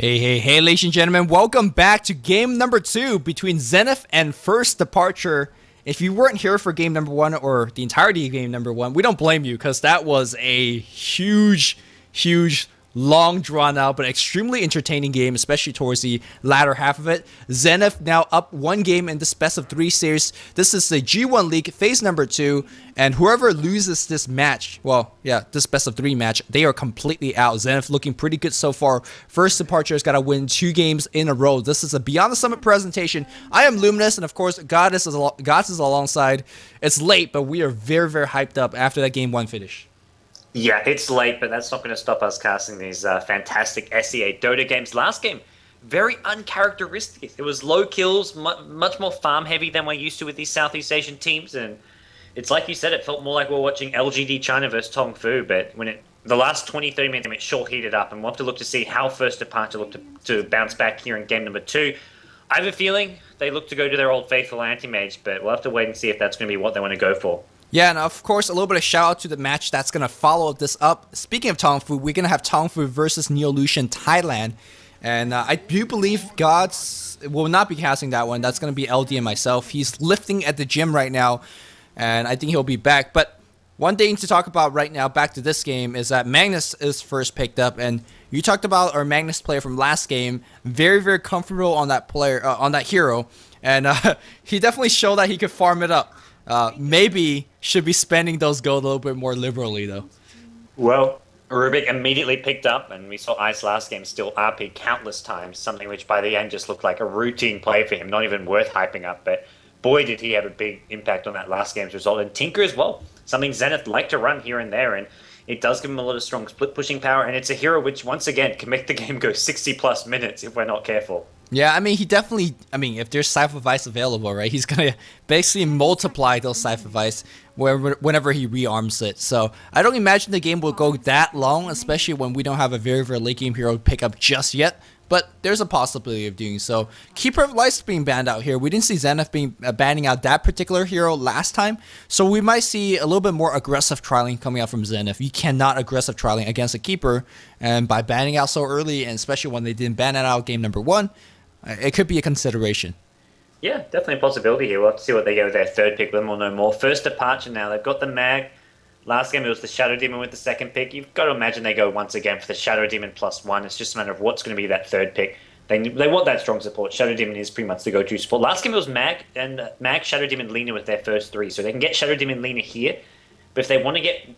Hey, ladies and gentlemen, welcome back to game number 2 between Zenith and First Departure. If you weren't here for game number 1 or the entirety of game number 1, we don't blame you because that was a huge, long drawn out but extremely entertaining game, especially towards the latter half of it. Zenith now up 1 game in this best of 3 series. This is the G1 League phase number 2, and whoever loses this match, this best of 3 match, they are completely out. Zenith looking pretty good so far. First Departure has got to win 2 games in a row. This is a Beyond the Summit presentation. I am Luminous, and of course Godz is alongside. It's late, but we are very hyped up after that game 1 finish. Yeah, it's late, but that's not going to stop us casting these fantastic SEA Dota games. Last game, very uncharacteristic. It was low kills, much more farm heavy than we're used to with these Southeast Asian teams, and it's like you said, it felt more like we're watching LGD China versus Tong Fu, but when the last 20-30 minutes, it sure heated up, and we'll have to look to see how First Departure look to bounce back here in game number 2. I have a feeling they look to go to their old faithful anti-mage, but we'll have to wait and see if that's going to be what they want to go for. Yeah, and of course, a little bit of shout out to the match that's going to follow this up. Speaking of Tong Fu, we're going to have Tong Fu versus Neo-Lucian Thailand. And I do believe Godz will not be casting that one. That's going to be LD and myself. He's lifting at the gym right now, and I think he'll be back. But one thing to talk about right now, back to this game, is that Magnus is first picked up. And you talked about our Magnus player from last game. Very comfortable on that player, on that hero. And he definitely showed that he could farm it up. Maybe should be spending those gold a little bit more liberally, though. Well, Rubik immediately picked up, and we saw Ice last game still RP countless times, something which by the end just looked like a routine play for him, not even worth hyping up, but boy did he have a big impact on that last game's result. And Tinker as well, something Zenith like to run here and there, and it does give him a lot of strong split pushing power, and it's a hero which, once again, can make the game go 60+ minutes if we're not careful. Yeah, I mean, he definitely, if there's Cypher Vice available, right, he's going to basically multiply those Cypher Vice whenever he rearms it. So I don't imagine the game will go that long, especially when we don't have a very late game hero pickup just yet. But there's a possibility of doing so. Keeper of Light's being banned out here. We didn't see Zenith being banning out that particular hero last time. So we might see a little bit more aggressive trialing coming out from Zenith. You cannot aggressive trialing against a Keeper. And by banning out so early, and especially when they didn't ban it out game number 1, it could be a consideration. Yeah, definitely a possibility here. We'll have to see what they get with their third pick. Then we'll know more. First Departure now. They've got the Mag. Last game it was the Shadow Demon with the second pick. You've got to imagine they go once again for the Shadow Demon +1. It's just a matter of what's going to be that third pick. They want that strong support. Shadow Demon is pretty much the go-to support. Last game it was Mag, and Mag, Shadow Demon, Lina with their first 3. So they can get Shadow Demon, Lina here. But if they want to get...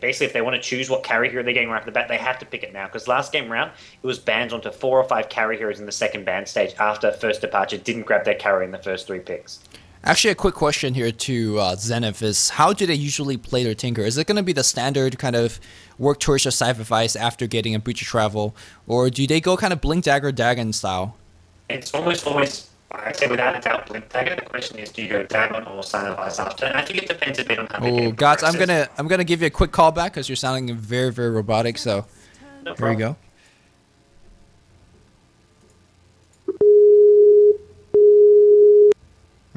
Basically, if they want to choose what carry hero they're getting right off the bat, they have to pick it now. Because last game round, it was bans onto 4 or 5 carry heroes in the second ban stage after First Departure didn't grab their carry in the first 3 picks. Actually, a quick question here to Zenith is, how do they usually play their Tinker? Is it going to be the standard kind of work towards your Cypher Vice after getting a Breach of Travel? Or do they go kind of Blink Dagger Dagon style? It's always, I'd say without a doubt, Blink Dagger. The question is, do you go Dagon or Cypher Vice after? And I think it depends a bit on how the game Godz, progresses. I'm gonna give you a quick call back because you're sounding very robotic. So here we go.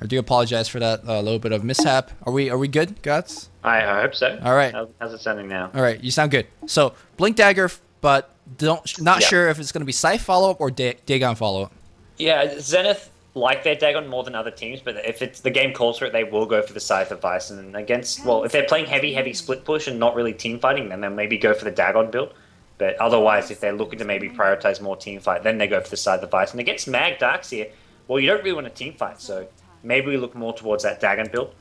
I do apologize for that little bit of mishap. Are we good, Godz? I hope so. All right. How's it sounding now? All right, you sound good. So Blink Dagger, but not sure if it's gonna be Scythe follow up or Dagon follow up. Yeah, Zenith like their Dagon more than other teams, but if it's the game calls for it, they will go for the Scythe of Vice. And against, well, if they're playing heavy split push and not really team fighting, then they'll maybe go for the Dagon build. But otherwise, if they're looking to maybe prioritize more team fight, then they go for the Scythe of Vice. And against Mag Darks here, well, you don't really want a team fight, so maybe we look more towards that Dagon build.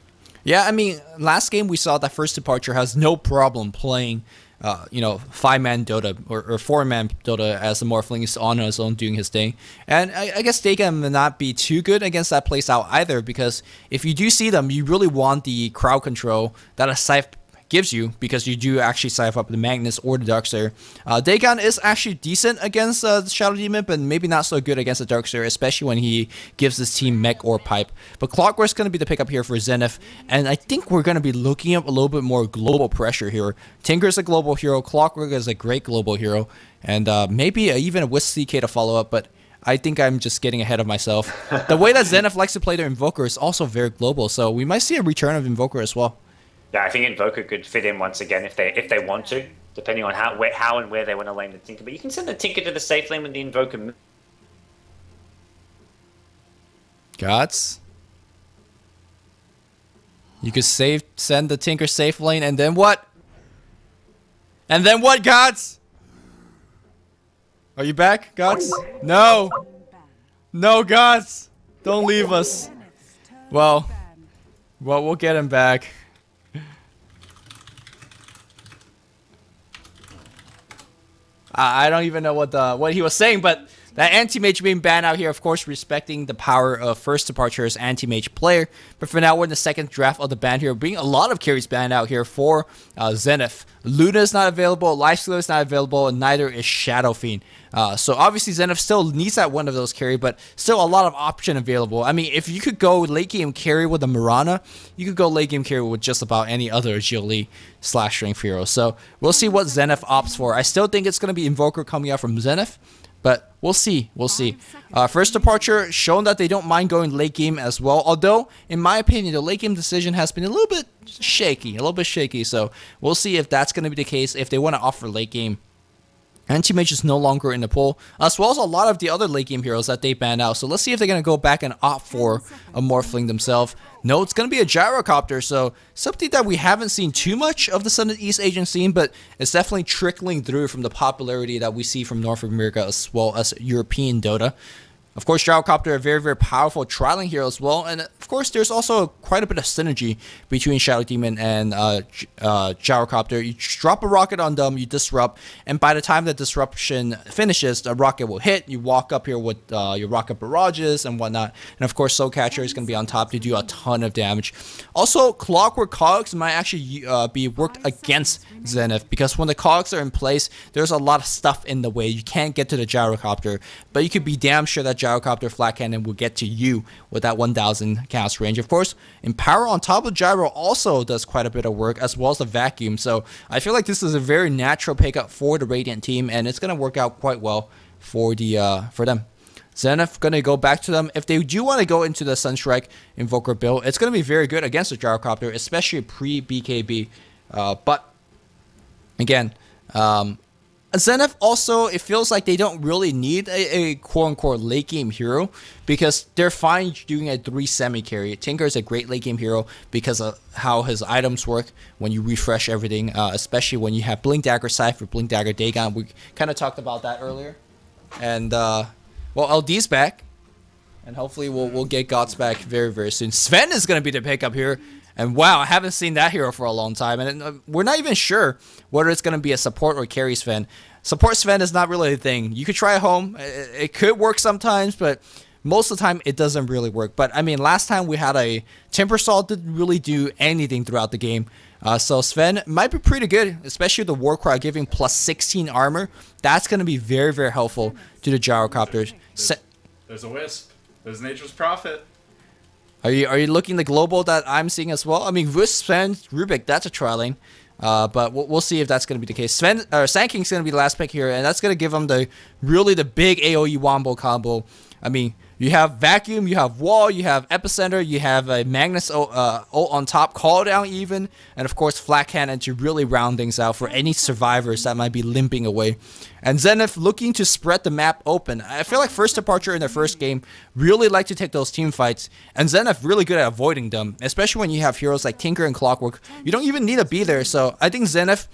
Yeah, I mean, last game we saw that First Departure has no problem playing 5-man Dota or 4-man Dota as the Morphling is on his own doing his thing. And I guess Dagon may not be too good against that playstyle either, because if you do see them, you really want the crowd control that a Scythe gives you, because you do actually Scythe up the Magnus or the Darkseer. Dagon is actually decent against the Shadow Demon, but maybe not so good against the Darkseer, especially when he gives his team mech or pipe. But Clockwork's going to be the pickup here for Zenith, and I think we're going to be looking at a little bit more global pressure here. Tinker's a global hero, Clockwork is a great global hero, and maybe even a Wisp CK to follow up, but I think I'm just getting ahead of myself. The way that Zenith likes to play their Invoker is also very global, so we might see a return of Invoker as well. Yeah, I think Invoker could fit in once again if they want to. depending on how and where they want to lane the Tinker. But you can send the Tinker to the safe lane with the Invoker. Godz. You could send the Tinker safe lane, and then what? And then what, Godz? Are you back, Godz? No. No, Godz. Don't leave us. Well, we'll get him back. I don't even know what he was saying, but that anti-mage being banned out here, of course, respecting the power of first departure's anti-mage player. But for now, we're in the second draft of the ban here, being a lot of carries banned out here for Zenith. Luna is not available, Lifestealer is not available, and neither is Shadow Fiend. So obviously Zenith still needs that one of those carry, but still a lot of option available. I mean, if you could go late game carry with a Mirana, you could go late game carry with just about any other agility / strength hero. So we'll see what Zenith opts for. I still think it's going to be Invoker coming out from Zenith, but we'll see. We'll see. First departure shown that they don't mind going late game as well. Although, in my opinion, the late game decision has been a little bit shaky. So we'll see if that's going to be the case. If they want to offer late game, anti-mage is no longer in the pool, as well as a lot of the other late game heroes that they banned out. So let's see if they're going to go back and opt for a Morphling themselves. No, it's going to be a Gyrocopter, so something that we haven't seen too much of the Southeast Asian scene, but it's definitely trickling through from the popularity that we see from North America as well as European Dota. Of course, Gyrocopter, a very, very powerful trialing hero as well. And of course, there's also quite a bit of synergy between Shadow Demon and Gyrocopter. You drop a rocket on them, you disrupt, and by the time the disruption finishes, the rocket will hit. You walk up here with your rocket barrages and whatnot. And of course, Soul Catcher is going to be on top to do a ton of damage. Also, Clockwork Cogs might actually be worked against Zenith, because when the cogs are in place, there's a lot of stuff in the way. You can't get to the Gyrocopter, but you could be damn sure that Gyrocopter Flat Cannon will get to you with that 1000 cast range. Of course, Empower on top of Gyro also does quite a bit of work, as well as the Vacuum. So I feel like this is a very natural pickup for the Radiant team, and it's going to work out quite well for them. Zenith going to go back to them. If they do want to go into the Sunstrike Invoker build, it's going to be very good against the Gyrocopter, especially pre-BKB. But again, Zenith also, it feels like they don't really need a quote-unquote late game hero, because they're fine doing a 3 semi-carry. Tinker is a great late game hero because of how his items work when you refresh everything, especially when you have Blink Dagger Cypher, Blink Dagger Dagon. We kind of talked about that earlier. And, well, LD's back, and hopefully we'll get Godz back very, very soon. Sven is going to be the pickup here. And wow, I haven't seen that hero for a long time. And we're not even sure whether it's going to be a support or carry Sven. Support Sven is not really a thing. You could try at home. It could work sometimes, but most of the time it doesn't really work. But I mean, last time we had a Timbersaw, didn't really do anything throughout the game. So Sven might be pretty good, especially the Warcry giving plus 16 armor. That's going to be very, very helpful to the Gyrocopters. There's a Wisp. There's Nature's Prophet. Are you looking the global that I'm seeing as well? I mean, Wisp, Sven, Rubik, that's a trialing. But we'll see if that's going to be the case. Sand King's going to be the last pick here, and that's going to give him the big AoE Wombo combo. I mean, you have Vacuum, you have Wall, you have Epicenter, you have a Magnus ult on top, Call Down even, and of course Flat Cannon to really round things out for any survivors that might be limping away. And Zenith looking to spread the map open. I feel like First Departure in their first game really like to take those team fights, and Zenith really good at avoiding them, especially when you have heroes like Tinker and Clockwork. You don't even need to be there, so I think Zenith,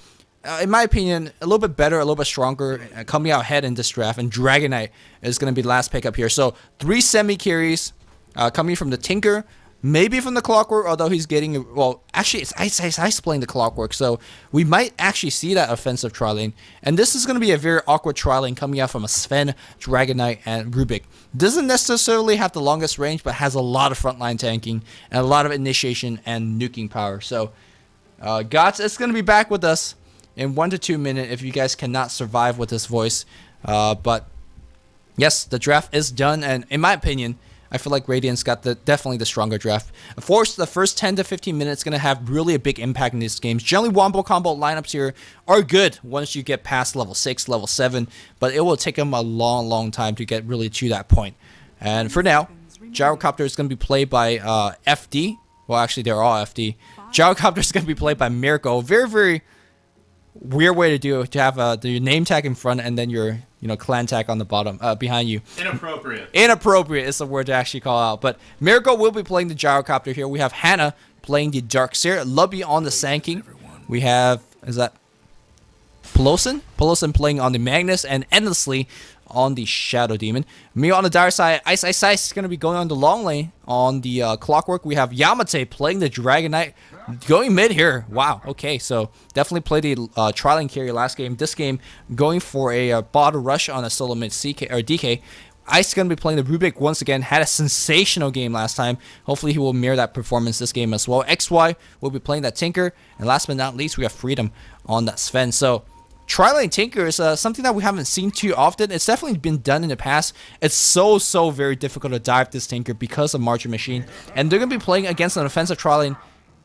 in my opinion, a little bit better, a little bit stronger, coming out ahead in this draft, and Dragon Knight is going to be the last pickup here. So 3 semi-carries coming from the Tinker, maybe from the Clockwork, although he's getting, well, actually it's Ice playing the Clockwork, so we might actually see that offensive trialing. And this is going to be a very awkward trialing coming out from a Sven, Dragon Knight, and Rubik. Doesn't necessarily have the longest range, but has a lot of frontline tanking, and a lot of initiation and nuking power. So Godz is going to be back with us in 1 to 2 minutes if you guys cannot survive with this voice. But yes, the draft is done, and in my opinion, I feel like Radiant's got definitely the stronger draft. Of course, the first 10 to 15 minutes going to have really a big impact in these games. Generally, Wombo combo lineups here are good once you get past level 6, level 7, but it will take them a long, long time to get really to that point. And for now, Gyrocopter is going to be played by FD. Well, actually, they're all FD. Gyrocopter is going to be played by Mirko. Very, very weird way to do it, to have your name tag in front and then your clan tag on the bottom behind you. Inappropriate. Inappropriate is the word to actually call out. But Miracle will be playing the Gyrocopter here. We have Hannah playing the Darkseer. Lubby on the Sanking. We have, is that Pelosin? Pelosin playing on the Magnus, and Endlessly on the Shadow Demon. Me on the dire side, Ice is going to be going on the long lane on the Clockwork. We have Yamate playing the Dragon Knight, going mid here. Wow, okay, so definitely played the Trialing carry last game. This game going for a bot rush on a solo mid CK or DK. Ice is going to be playing the Rubik once again. Had a sensational game last time. Hopefully he will mirror that performance this game as well. XY will be playing that Tinker. And last but not least, we have Freedom on that Sven. So Tri-Lane Tinker is something that we haven't seen too often. It's definitely been done in the past. It's so very difficult to dive this Tinker because of Margin Machine. And they're going to be playing against an offensive Tri-Lane,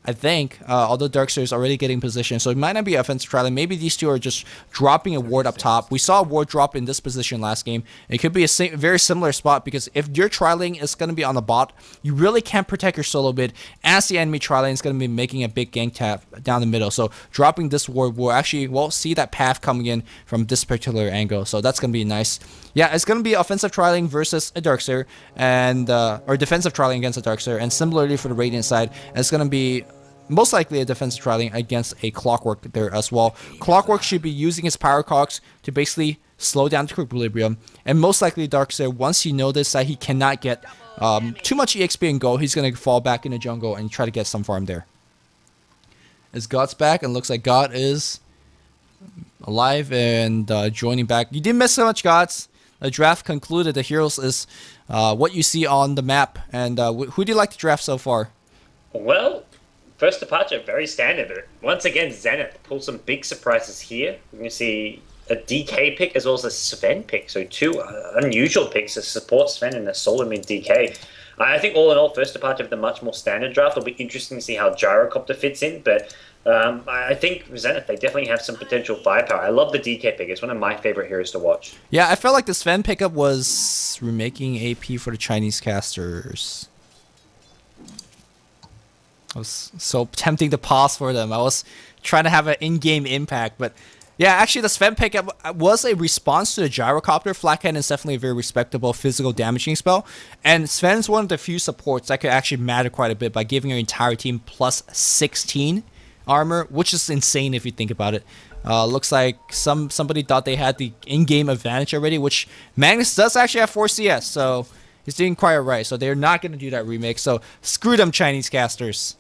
I think, although Darkseer is already getting position, so it might not be offensive Tri-Lane. Maybe these two are just dropping a ward up top. We saw a ward drop in this position last game. It could be a very similar spot, because if your Tri-Lane is going to be on the bot, you really can't protect your solo mid, as the enemy Tri-Lane is going to be making a big gank tap down the middle. So dropping this ward will actually, see that path coming in from this particular angle. So that's going to be nice. Yeah, it's going to be offensive Tri-Lane versus a Darkseer, and or defensive Tri-Lane against a Darkseer, and similarly for the Radiant side, it's going to be most likely a defensive Tri-Lane against a Clockwork there as well. Clockwork should be using his power cogs to basically slow down the equilibrium, and most likely Darkseer, once he notices that he cannot get too much EXP and go, he's going to fall back in the jungle and try to get some farm there. Is Godz back? And looks like God is alive and joining back. You didn't miss so much, Godz. The draft concluded. The heroes is what you see on the map. And who do you like to draft so far? Well, first departure, very standard. But once again, Zenith pulled some big surprises here. We're going to see a DK pick as well as a Sven pick. So two unusual picks, a support Sven and a solo mid DK. I think all in all, first departure of the much more standard draft. It'll be interesting to see how Gyrocopter fits in. But I think Zenith, they definitely have some potential firepower. I love the DK pick. It's one of my favorite heroes to watch. Yeah, I felt like the Sven pickup was remaking AP for the Chinese casters. I was so tempting to pause for them. I was trying to have an in-game impact, but yeah, actually the Sven pickup was a response to the Gyrocopter. Flat Cannon is definitely a very respectable physical damaging spell, and Sven's one of the few supports that could actually matter quite a bit by giving your entire team plus 16 armor, which is insane if you think about it. Looks like somebody thought they had the in-game advantage already, which Magnus does actually have 4 CS, so he's doing quite alright. So they're not going to do that remake, so screw them, Chinese casters.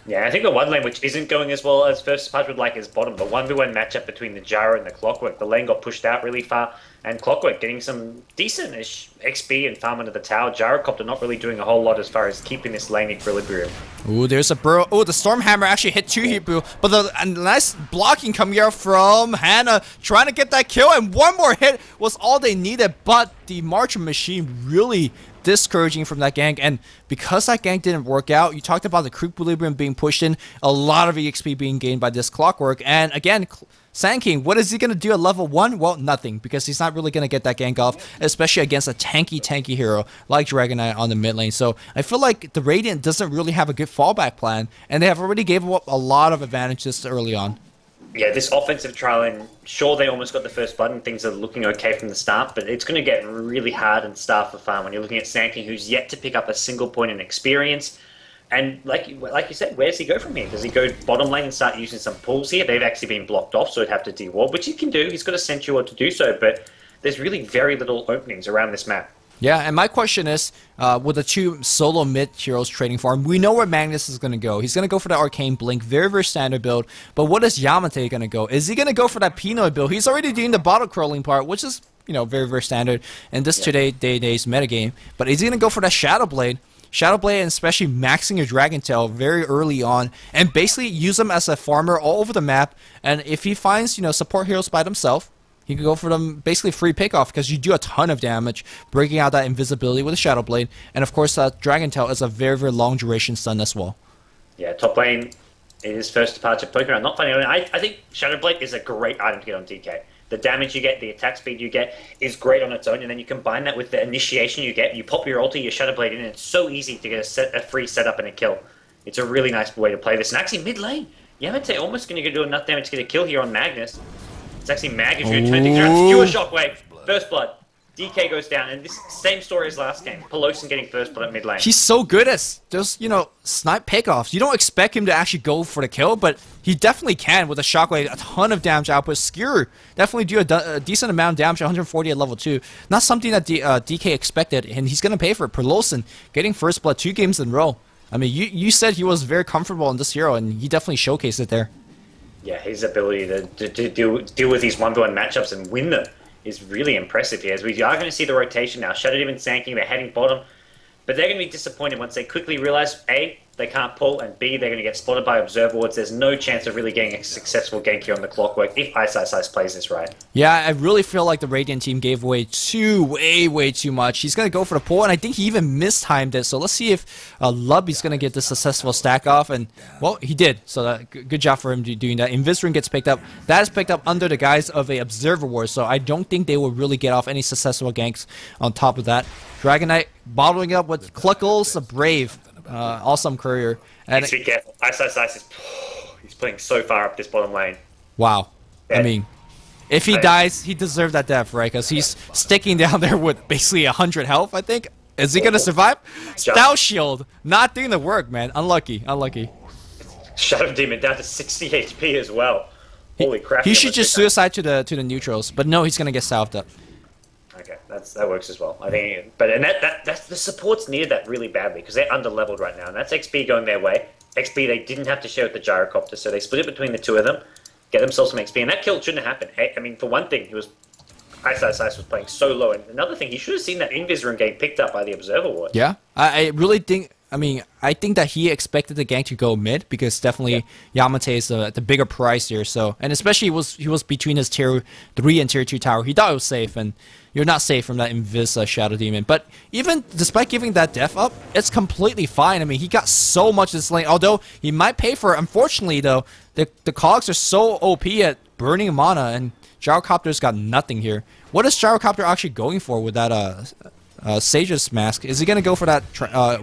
Yeah, I think the one lane which isn't going as well as first part would like is bottom. The 1v1 matchup between the Gyro and the Clockwork. The lane got pushed out really far, and Clockwork getting some decent-ish XP and farm under the tower. Gyrocopter not really doing a whole lot as far as keeping this lane equilibrium. Ooh, there's a burrow. Oh, the Stormhammer actually hit 2 hit brew, but a nice blocking coming out from Hannah, trying to get that kill, and one more hit was all they needed, but the Marching Machine really discouraging from that gank, and because that gank didn't work out, you talked about the creep equilibrium being pushed in, a lot of EXP being gained by this Clockwork, and again, Sand King, what is he going to do at level 1? Well, nothing, because he's not really going to get that gank off, especially against a tanky hero like Dragon Knight on the mid lane. So I feel like the Radiant doesn't really have a good fallback plan, and they have already gave up a lot of advantages early on. Yeah, this offensive trial, and sure, they almost got the first blood and things are looking okay from the start, but it's going to get really hard and start for farm when you're looking at Sand King, who's yet to pick up a single point in experience. And like you said, where does he go from here? Does he go bottom lane and start using some pulls here? They've actually been blocked off, so he'd have to de-ward, which he can do. He's got a Sentry to do so, but there's really very little openings around this map. Yeah, and my question is, with the 2 solo mid heroes trading for him, we know where Magnus is going to go. He's going to go for the Arcane Blink, very standard build, but what is Yamate going to go? Is he going to go for that Pinoy build? He's already doing the bottle crawling part, which is, very standard in this today's metagame, but is he going to go for that Shadow Blade? Shadow Blade, and especially maxing your Dragon Tail very early on, and basically use them as a farmer all over the map, and if he finds, support heroes by themselves, he can go for them basically free pickoff, because you do a ton of damage breaking out that invisibility with a Shadow Blade, and of course that Dragon Tail is a very long duration stun as well. Yeah, top lane is first departure Pokemon. Not funny. I think Shadow Blade is a great item to get on DK. The damage you get, the attack speed you get is great on its own, and then you combine that with the initiation you get. You pop your ulti, your Shadow Blade in, and it's so easy to get a free setup and a kill. It's a really nice way to play this. And actually, mid lane, Yamate almost going to do enough damage to get a kill here on Magnus. It's actually Mag who's going to turn things around. Skewer Shockwave. First blood. DK goes down, and this same story as last game. Pelosin getting first blood at mid lane. He's so good at those, you know, snipe pickoffs. You don't expect him to actually go for the kill, but he definitely can with a Shockwave, a ton of damage output. Skewer definitely do a decent amount of damage, 140 at level 2. Not something that DK expected, and he's going to pay for it. Pelosin getting first blood 2 games in a row. I mean, you said he was very comfortable in this hero, and he definitely showcased it there. Yeah, his ability to deal with these 1v1 matchups and win them is really impressive here. As we are going to see the rotation now. Shadow Demon Sanking, they're heading bottom. But they're going to be disappointed once they quickly realize, A, they can't pull, and B, they're going to get spotted by Observer Wards. There's no chance of really getting a successful gank here on the Clockwork if Ice plays this right. Yeah, I really feel like the Radiant team gave away way too much. He's going to go for the pull, and I think he even mistimed it. So let's see if Lubby's going to get the successful stack off. And, well, he did. So good job for him doing that. Invis gets picked up. That is picked up under the guise of a Observer Ward. So I don't think they will really get off any successful ganks on top of that. Dragon Knight bottling up with Cluckles, a Brave. Awesome courier. And Needs to be careful. Ice is he's playing so far up this bottom lane. Wow. Yeah. I mean, if he dies, he deserved that death, right? Because he's sticking down there with basically 100 health, I think. Is he gonna survive? Stout Shield not doing the work, man. Unlucky. Shadow Demon down to 60 HP as well. Holy crap. He should just suicide to the neutrals, but no, he's gonna get salved up. Okay, that works as well. I think, but that's the support's needed that really badly because they're under leveled right now, and that's XP going their way. XP they didn't have to share with the gyrocopter, so they split it between the two of them, get themselves some XP, and that kill shouldn't happen. I mean, for one thing, Ice was playing so low, and another thing, he should have seen that Invis rune getting picked up by the Observer Ward. Yeah, I really think. I mean, I think that he expected the gank to go mid because definitely Yamate is the bigger price here. So, and especially he was between his tier 3 and tier 2 tower. He thought it was safe, and you're not safe from that Invis Shadow Demon. But even despite giving that def up, it's completely fine. I mean, he got so much this lane. Although he might pay for it. Unfortunately, though, the cogs are so OP at burning mana, and Gyrocopter's got nothing here. What is Gyrocopter actually going for with that Sage's mask? Is he going to go for that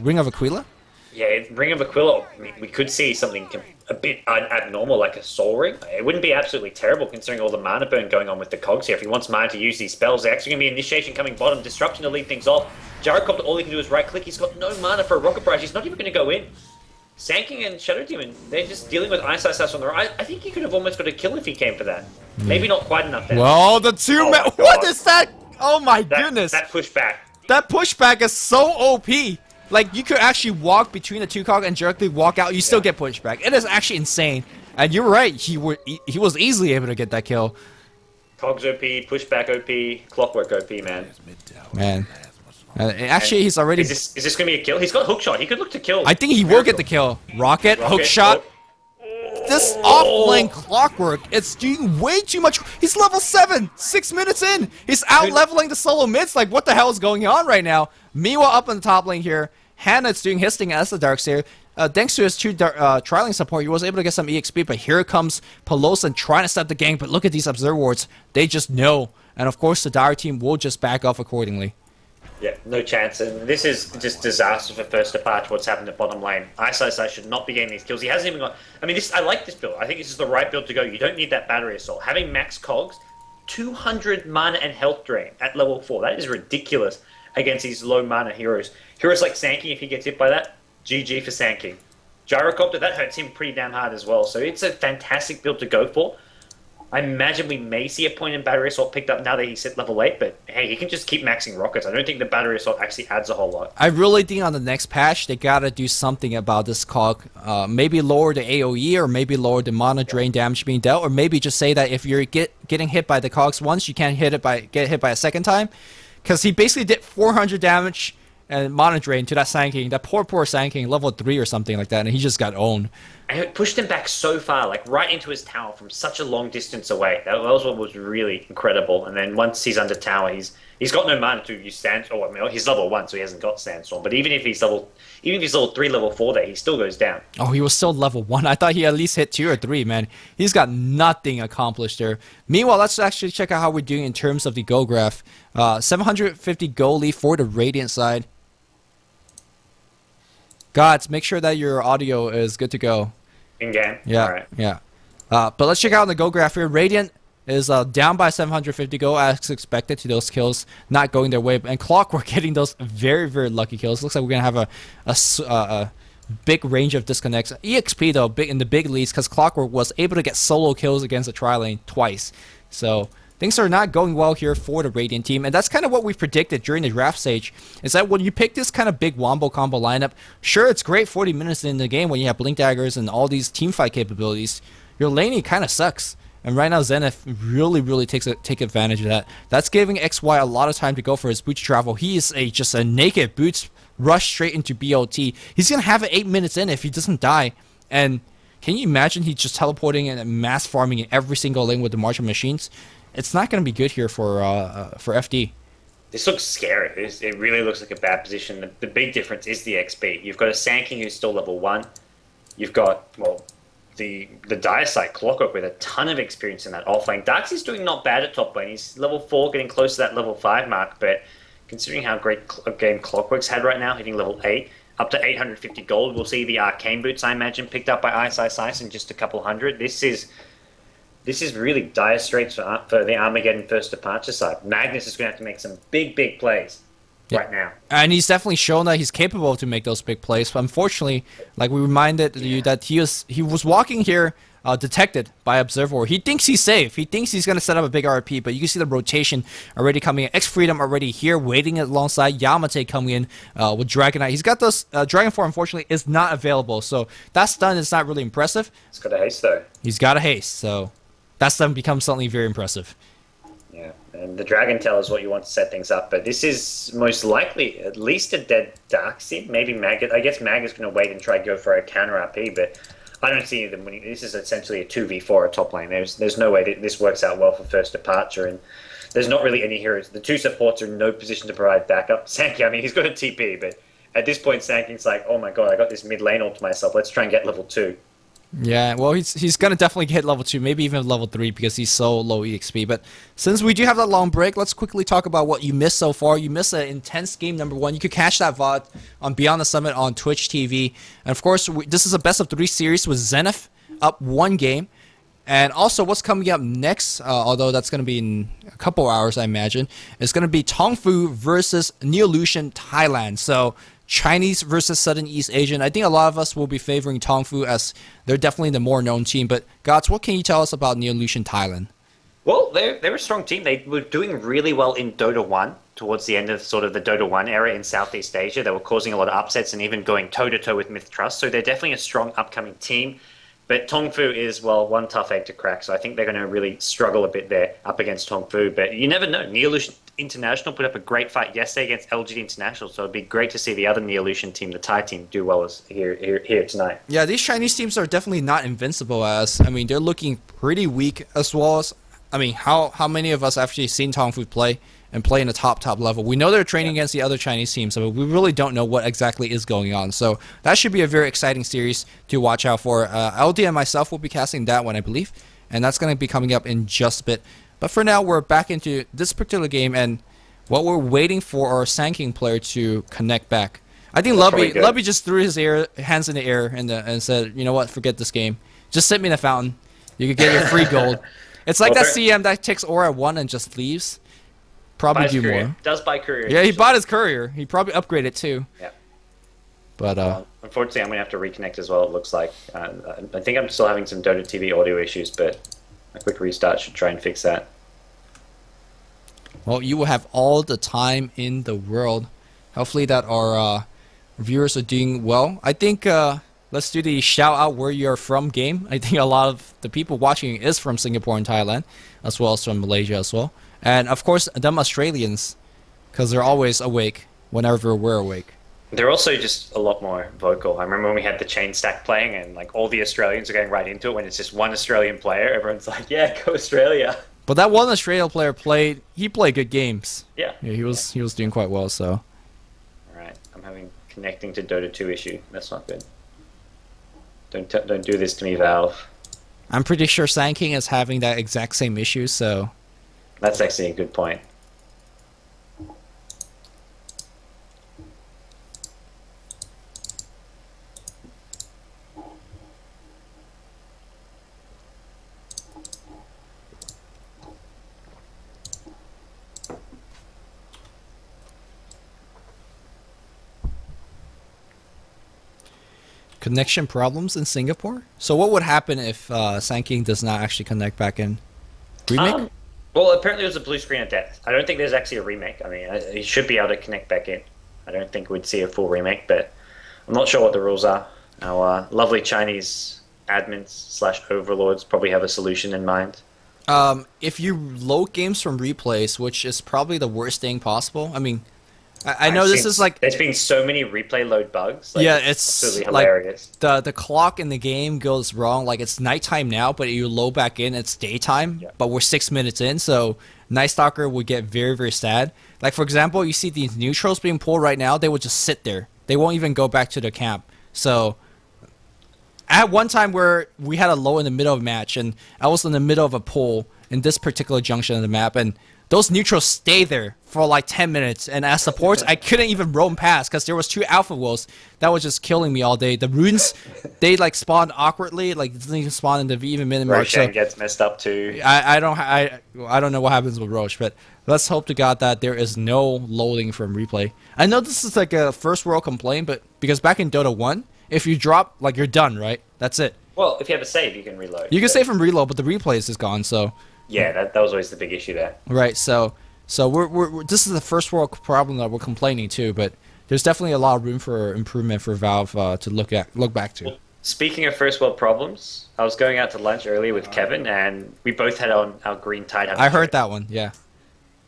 Ring of Aquila? Yeah, Ring of Aquila, we could see something a bit abnormal, like a Soul Ring. It wouldn't be absolutely terrible considering all the mana burn going on with the cogs here. If he wants mana to use these spells, they're actually going to be Initiation coming bottom, Disruption to lead things off. Gyrocopter, all he can do is right-click. He's got no mana for a Rocket Barrage. He's not even going to go in. Sanking and Shadow Demon, they're just dealing with Ice on the right. I think he could have almost got a kill if he came for that. Maybe not quite enough then. Well, the two men. What is that? Oh my goodness. That pushback. That pushback is so OP. Like, you could actually walk between the two cog and directly walk out. You still get pushback. It is actually insane. And you're right. He was easily able to get that kill. Cogs OP, pushback OP, Clockwork OP, man. Man. Actually, he's already... Is this going to be a kill? He's got hookshot. He could look to kill. I think he will get the kill. Rocket hookshot. This off-lane Clockwork, it's doing way too much. He's level 7, 6 minutes in. He's out-leveling the solo mids. Like, what the hell is going on right now? Miwa up on the top lane here. Hannah's doing his thing as the Darkseer. Thanks to his 2 trialing support, he was able to get some EXP, but here comes Pelosin trying to stop the gang. But look at these Observer Wards. They just know. And of course, the Dire team will just back off accordingly. Yeah, no chance. And this is just disaster for first departure, what's happened at bottom lane. Ice should not be getting these kills. He hasn't even got... I mean, I like this build. I think this is the right build to go. You don't need that Battery Assault. Having max cogs, 200 mana and health drain at level 4. That is ridiculous against these low mana heroes. Heroes like Sanking, if he gets hit by that, GG for Sanking. Gyrocopter, that hurts him pretty damn hard as well. So it's a fantastic build to go for. I imagine we may see a point in Battery Assault picked up now that he's hit level 8, but hey, he can just keep maxing rockets. I don't think the Battery Assault actually adds a whole lot. I really think on the next patch, they gotta do something about this cog. Maybe lower the AoE, or maybe lower the mana drain damage being dealt, or maybe just say that if you're getting hit by the cogs once, you can't get hit by a second time. Because he basically did 400 damage and mana drain to that Sanking, that poor Sanking, level 3 or something like that, and he just got owned. And it pushed him back so far, like right into his tower from such a long distance away. That was what was really incredible. And then once he's under tower, he's got no mana to use Sandstorm. I mean, he's level 1, so he hasn't got Sandstorm. But even if he's level 3, level 4 there, he still goes down. Oh, he was still level 1. I thought he at least hit 2 or 3, man. He's got nothing accomplished there. Meanwhile, let's actually check out how we're doing in terms of the goal graph. 750 goal lead for the Radiant side. Godz, make sure that your audio is good to go. In game? Yeah, Alright. yeah. But let's check out the goal graph here. Radiant is down by 750 gold as expected to those kills not going their way. And Clockwork getting those very, very lucky kills. Looks like we're going to have a big range of disconnects. EXP, though, in the big leads because Clockwork was able to get solo kills against the tri-lane twice. So things are not going well here for the Radiant team. And that's kind of what we predicted during the draft stage, is that when you pick this kind of big wombo combo lineup, sure, it's great 40 minutes in the game when you have Blink Daggers and all these teamfight capabilities. Your laning kind of sucks. And right now, Zenith really take advantage of that. That's giving XY a lot of time to go for his boots travel. He is just a naked boots rush straight into BOT. He's going to have it 8 minutes in if he doesn't die. And can you imagine he's just teleporting and mass farming in every single lane with the Martian machines? It's not going to be good here for FD. This looks scary. It really looks like a bad position. The big difference is the XP. You've got a Sanking who's still level 1. You've got, well, the Dire Sight Clockwork with a ton of experience in that offlane. Darksy's doing not bad at top lane. He's level 4, getting close to that level 5 mark, but considering how great a game Clockwork's had right now, hitting level 8, up to 850 gold, we'll see the Arcane Boots, I imagine, picked up by Ice in just a couple hundred. This is really dire straits for the Armageddon first departure side. Magnus is going to have to make some big plays right now. And he's definitely shown that he's capable to make those big plays. But unfortunately, like we reminded you that he was walking here detected by Observer. He thinks he's safe. He thinks he's going to set up a big RP, but you can see the rotation already coming in. X-Freedom already here waiting alongside Yamate coming in with Dragonite. He's got those Dragon 4, unfortunately, is not available. So that stun is not really impressive. He's got a haste, though. He's got a haste, so that stun becomes something very impressive. Yeah, and the Dragon Tail is what you want to set things up, but this is most likely at least a dead Darkseid. Maybe Mag. I guess Mag is going to wait and try to go for a counter RP, but I don't see them winning. This is essentially a 2v4 at top lane. There's no way that this works out well for first departure, and there's not really any heroes. The two supports are in no position to provide backup. Sanky, I mean, he's got a TP, but at this point, Sanky's like, oh my god, I got this mid lane all to myself. Let's try and get level 2. Yeah, well, he's gonna definitely hit level 2, maybe even level 3 because he's so low EXP. But since we do have that long break, let's quickly talk about what you missed so far. You missed an intense game number 1. You could catch that VOD on Beyond the Summit on Twitch TV. And of course, this is a best of 3 series with Zenith up 1 game. And also, what's coming up next, although that's going to be in a couple hours, I imagine, is going to be Tongfu versus Neolution Thailand. So Chinese versus Southern East Asian. I think a lot of us will be favoring Tongfu as they're definitely the more known team. But Godz, what can you tell us about Neolution Thailand? Well, they're a strong team. They were doing really well in Dota 1 towards the end of sort of the Dota 1 era in Southeast Asia. They were causing a lot of upsets and even going toe-to-toe with Myth Trust. So they're definitely a strong upcoming team. But Tongfu is, well, one tough egg to crack. So I think they're going to really struggle a bit there up against Tongfu. But you never know. Neolution International put up a great fight yesterday against LGD International. So it'd be great to see the other Neolution team, the Thai team, do well as here tonight. Yeah, these Chinese teams are definitely not invincible as, I mean, they're looking pretty weak as well as, I mean, how many of us actually seen Tongfu play and play in the top level? We know they're training against the other Chinese teams, but we really don't know what exactly is going on. So that should be a very exciting series to watch out for. LD and myself will be casting that one, I believe, and that's going to be coming up in just a bit. But for now, we're back into this particular game, and what we're waiting for our Sanking player to connect back. I think Lubby just threw his hands in the air and said, you know what, forget this game. Just send me the fountain. You could get your free gold. It's like that CM that takes Aura 1 and just leaves. Probably do more. Does buy courier. Yeah, he bought his courier. He probably upgraded too. Yeah. But unfortunately, I'm gonna have to reconnect as well. It looks like I think I'm still having some Dota TV audio issues, but a quick restart should try and fix that. Well, you will have all the time in the world. Hopefully that our viewers are doing well. I think let's do the shout out where you're from game. I think a lot of the people watching is from Singapore and Thailand, as well as from Malaysia as well. And of course, them Australians, because they're always awake whenever we're awake. They're also just a lot more vocal. I remember when we had the chain stack playing and like all the Australians are going right into it when it's just one Australian player. Everyone's like, yeah, go Australia. But that one Australian player played good games. Yeah. He was doing quite well, so. Alright, I'm having connecting to Dota 2 issue. That's not good. Don't do this to me, Valve. I'm pretty sure Sanking is having that exact same issue, so. That's actually a good point. Connection problems in Singapore? So what would happen if Sanking does not actually connect back in? Remake? Well, apparently it was a blue screen of death. I don't think there's actually a remake. I mean, it should be able to connect back in. I don't think we'd see a full remake, but I'm not sure what the rules are. Our lovely Chinese admins / overlords probably have a solution in mind. If you load games from replays, which is probably the worst thing possible. I mean, I know this is like... There's been so many replay load bugs. Like, yeah, it's absolutely hilarious. Like the clock in the game goes wrong. Like, it's nighttime now, but you load back in, it's daytime. Yeah. But we're 6 minutes in, so Night Stalker would get very, very sad. Like, for example, you see these neutrals being pulled right now. They would just sit there. They won't even go back to the camp. So... At one time where we had a low in the middle of a match, and I was in the middle of a pull in this particular junction of the map, and those neutrals stay there for like 10 minutes, and as supports, I couldn't even roam past because there was 2 alpha wolves that was just killing me all day. The runes, they like spawned awkwardly, like doesn't even spawn in the even minute mark. So gets messed up too. I don't know what happens with Roche, but let's hope to God that there is no loading from replay. I know this is like a first world complaint, but because back in Dota 1, if you drop, like, you're done, right? That's it. Well, if you have a save, you can reload. You can save from reload, but the replays is gone, so... Yeah, that was always the big issue there. Right, so we're this is the first world problem that we're complaining to, but there's definitely a lot of room for improvement for Valve to look back to. Well, speaking of first world problems, I was going out to lunch earlier with Kevin, and we both had on our green tide. I heard that one, yeah.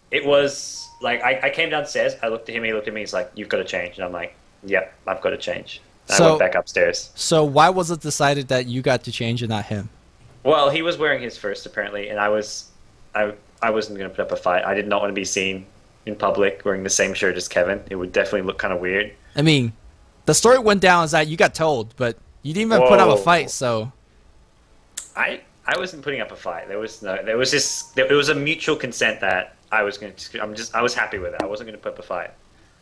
It was, like, I came downstairs, I looked at him, he looked at me, he's like, you've got to change. And I'm like, yep, I've got to change. I went back upstairs. So why was it decided that you got to change and not him? Well, he was wearing his first apparently, and I wasn't going to put up a fight. I did not want to be seen in public wearing the same shirt as Kevin. It would definitely look kind of weird. I mean, the story went down is that you got told, but you didn't even put up a fight. So I wasn't putting up a fight. It was a mutual consent that I was going to. I was happy with it. I wasn't going to put up a fight.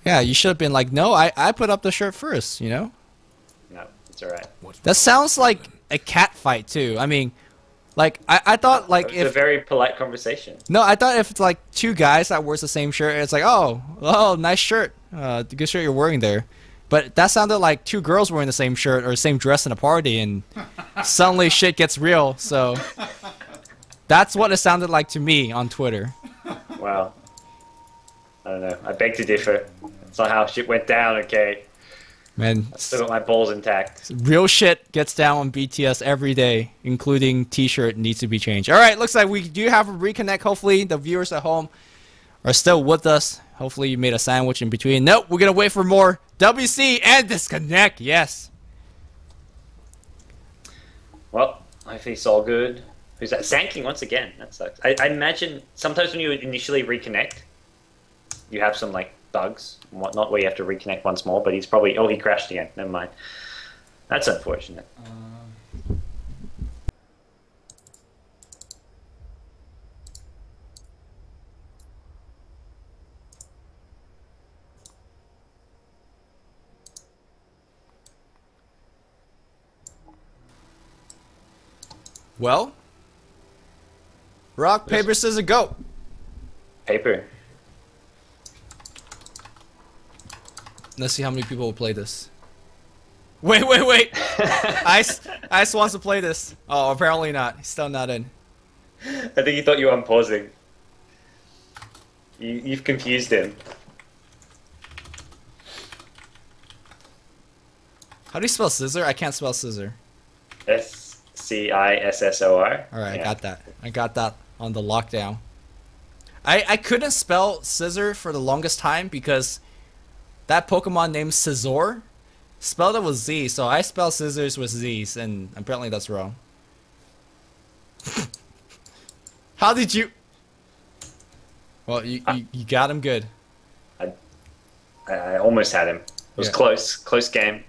Yeah, you should have been like, no, I put up the shirt first, you know? No, it's alright. That sounds like a cat fight, too. I mean, like, I thought, like, it's a very polite conversation. No, I thought if it's, like, 2 guys that wears the same shirt, it's like, oh, nice shirt. Good shirt you're wearing there. But that sounded like 2 girls wearing the same shirt or the same dress in a party, and suddenly shit gets real, so... That's what it sounded like to me on Twitter. Wow. I don't know. I beg to differ. That's not how shit went down, okay? Man, I still got my balls intact. Real shit gets down on BTS every day, including T-shirt needs to be changed. All right, looks like we do have a reconnect. Hopefully, the viewers at home are still with us. Hopefully, you made a sandwich in between. Nope, we're gonna wait for more WC and disconnect. Yes. Well, hopefully it's all good. Who's that? Sanking once again. That sucks. I imagine sometimes when you initially reconnect, you have some like bugs and whatnot where you have to reconnect once more, but he's probably... Oh, he crashed again. Never mind. That's unfortunate. Well, rock, paper, scissors, go. Paper. Let's see how many people will play this. Wait. Ice wants to play this. Oh, apparently not. He's still not in. I think he thought you were unpausing. You've confused him. How do you spell scissor? I can't spell scissor. SCISSOR. Alright, yeah. I got that on the lockdown. I couldn't spell scissor for the longest time because that Pokemon named Scizor spelled it with Z, so I spell scissors with Z's, and apparently that's wrong. How did you... Well, you got him good. I almost had him. It was close. Close game.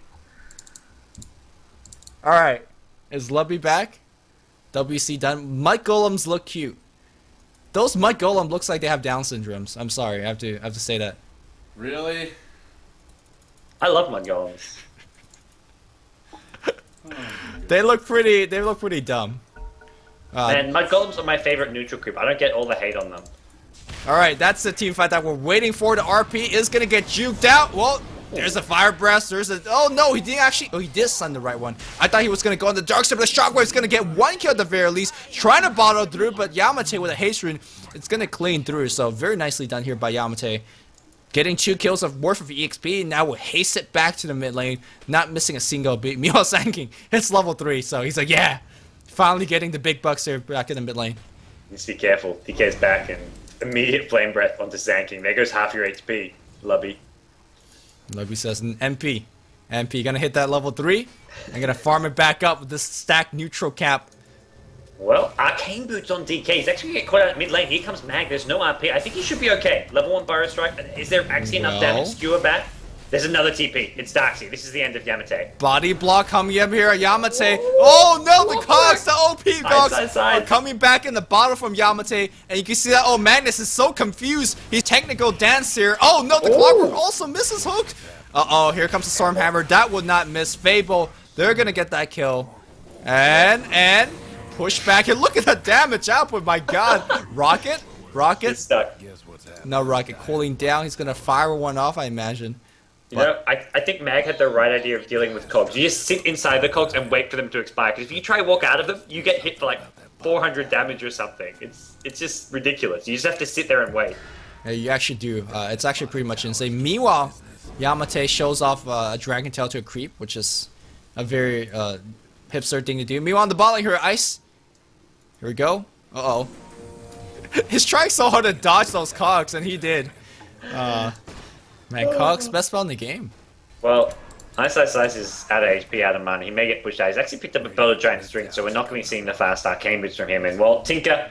Alright. Is Lubby back? WC done. Mud Golems look cute. Those Mud Golem looks like they have Down syndromes. I'm sorry, I have to say that. Really? I love Mud Golems. They look pretty dumb. And Mud Golems are my favorite neutral group. I don't get all the hate on them. Alright, that's the team fight that we're waiting for. The RP is gonna get juked out. Well, There's a fire breath. There's a... Oh, no, he didn't actually... Oh, he did stun the right one. I thought he was going to go on the dark side, but the shockwave's going to get one kill at the very least. Trying to bottle through, but Yamate with a haste rune, it's going to clean through. So very nicely done here by Yamate. Getting 2 kills of worth of EXP. Now we'll haste it back to the mid lane. Not missing a single beat. Meanwhile, Sanking hits level 3. So he's like, yeah. Finally getting the big bucks here back in the mid lane. Just be careful. DK's back and immediate flame breath onto Sanking. There goes half your HP. Lubby. Lubby says, MP. MP gonna hit that level 3. I'm gonna farm it back up with this stacked neutral cap. Well, Arcane Boots on DK. He's actually going to get caught out at mid lane. Here comes Mag. There's no RP. I think he should be okay. Level 1 Burrow Strike. Is there actually enough damage? Skewer back. There's another TP. It's Darkseid. This is the end of Yamate. Body block coming up here. Yamate. Oh no, the cogs, the OP cogs are coming back in the bottle from Yamate. And you can see that, oh, Magnus is so confused. He's technical dance here. Oh no, the Clockwork also misses hook. Uh-oh, here comes the Stormhammer. That would not miss. Fable, they're going to get that kill. And push back here. Look at the damage output, my god. Rocket? It's stuck. No Rocket cooling down. He's going to fire one off, I imagine. You know, I think Mag had the right idea of dealing with cogs. You just sit inside the cogs and wait for them to expire. Because if you try to walk out of them, you get hit for like 400 damage or something. It's just ridiculous. You just have to sit there and wait. Yeah, you actually do. It's actually pretty much insane. Meanwhile, Yamate shows off a Dragon Tail to a creep, which is a very hipster thing to do. Meanwhile, on the bot lane here, Ice. Here we go. Uh-oh. He's trying so hard to dodge those cogs, and he did. Man, Cogs, best spell in the game. Well, Ice is out of HP, out of mana. He may get pushed out. He's actually picked up a Belter Giant's Ring, so we're not going to be seeing the fast Arcane Boots from him. And, well, Tinker,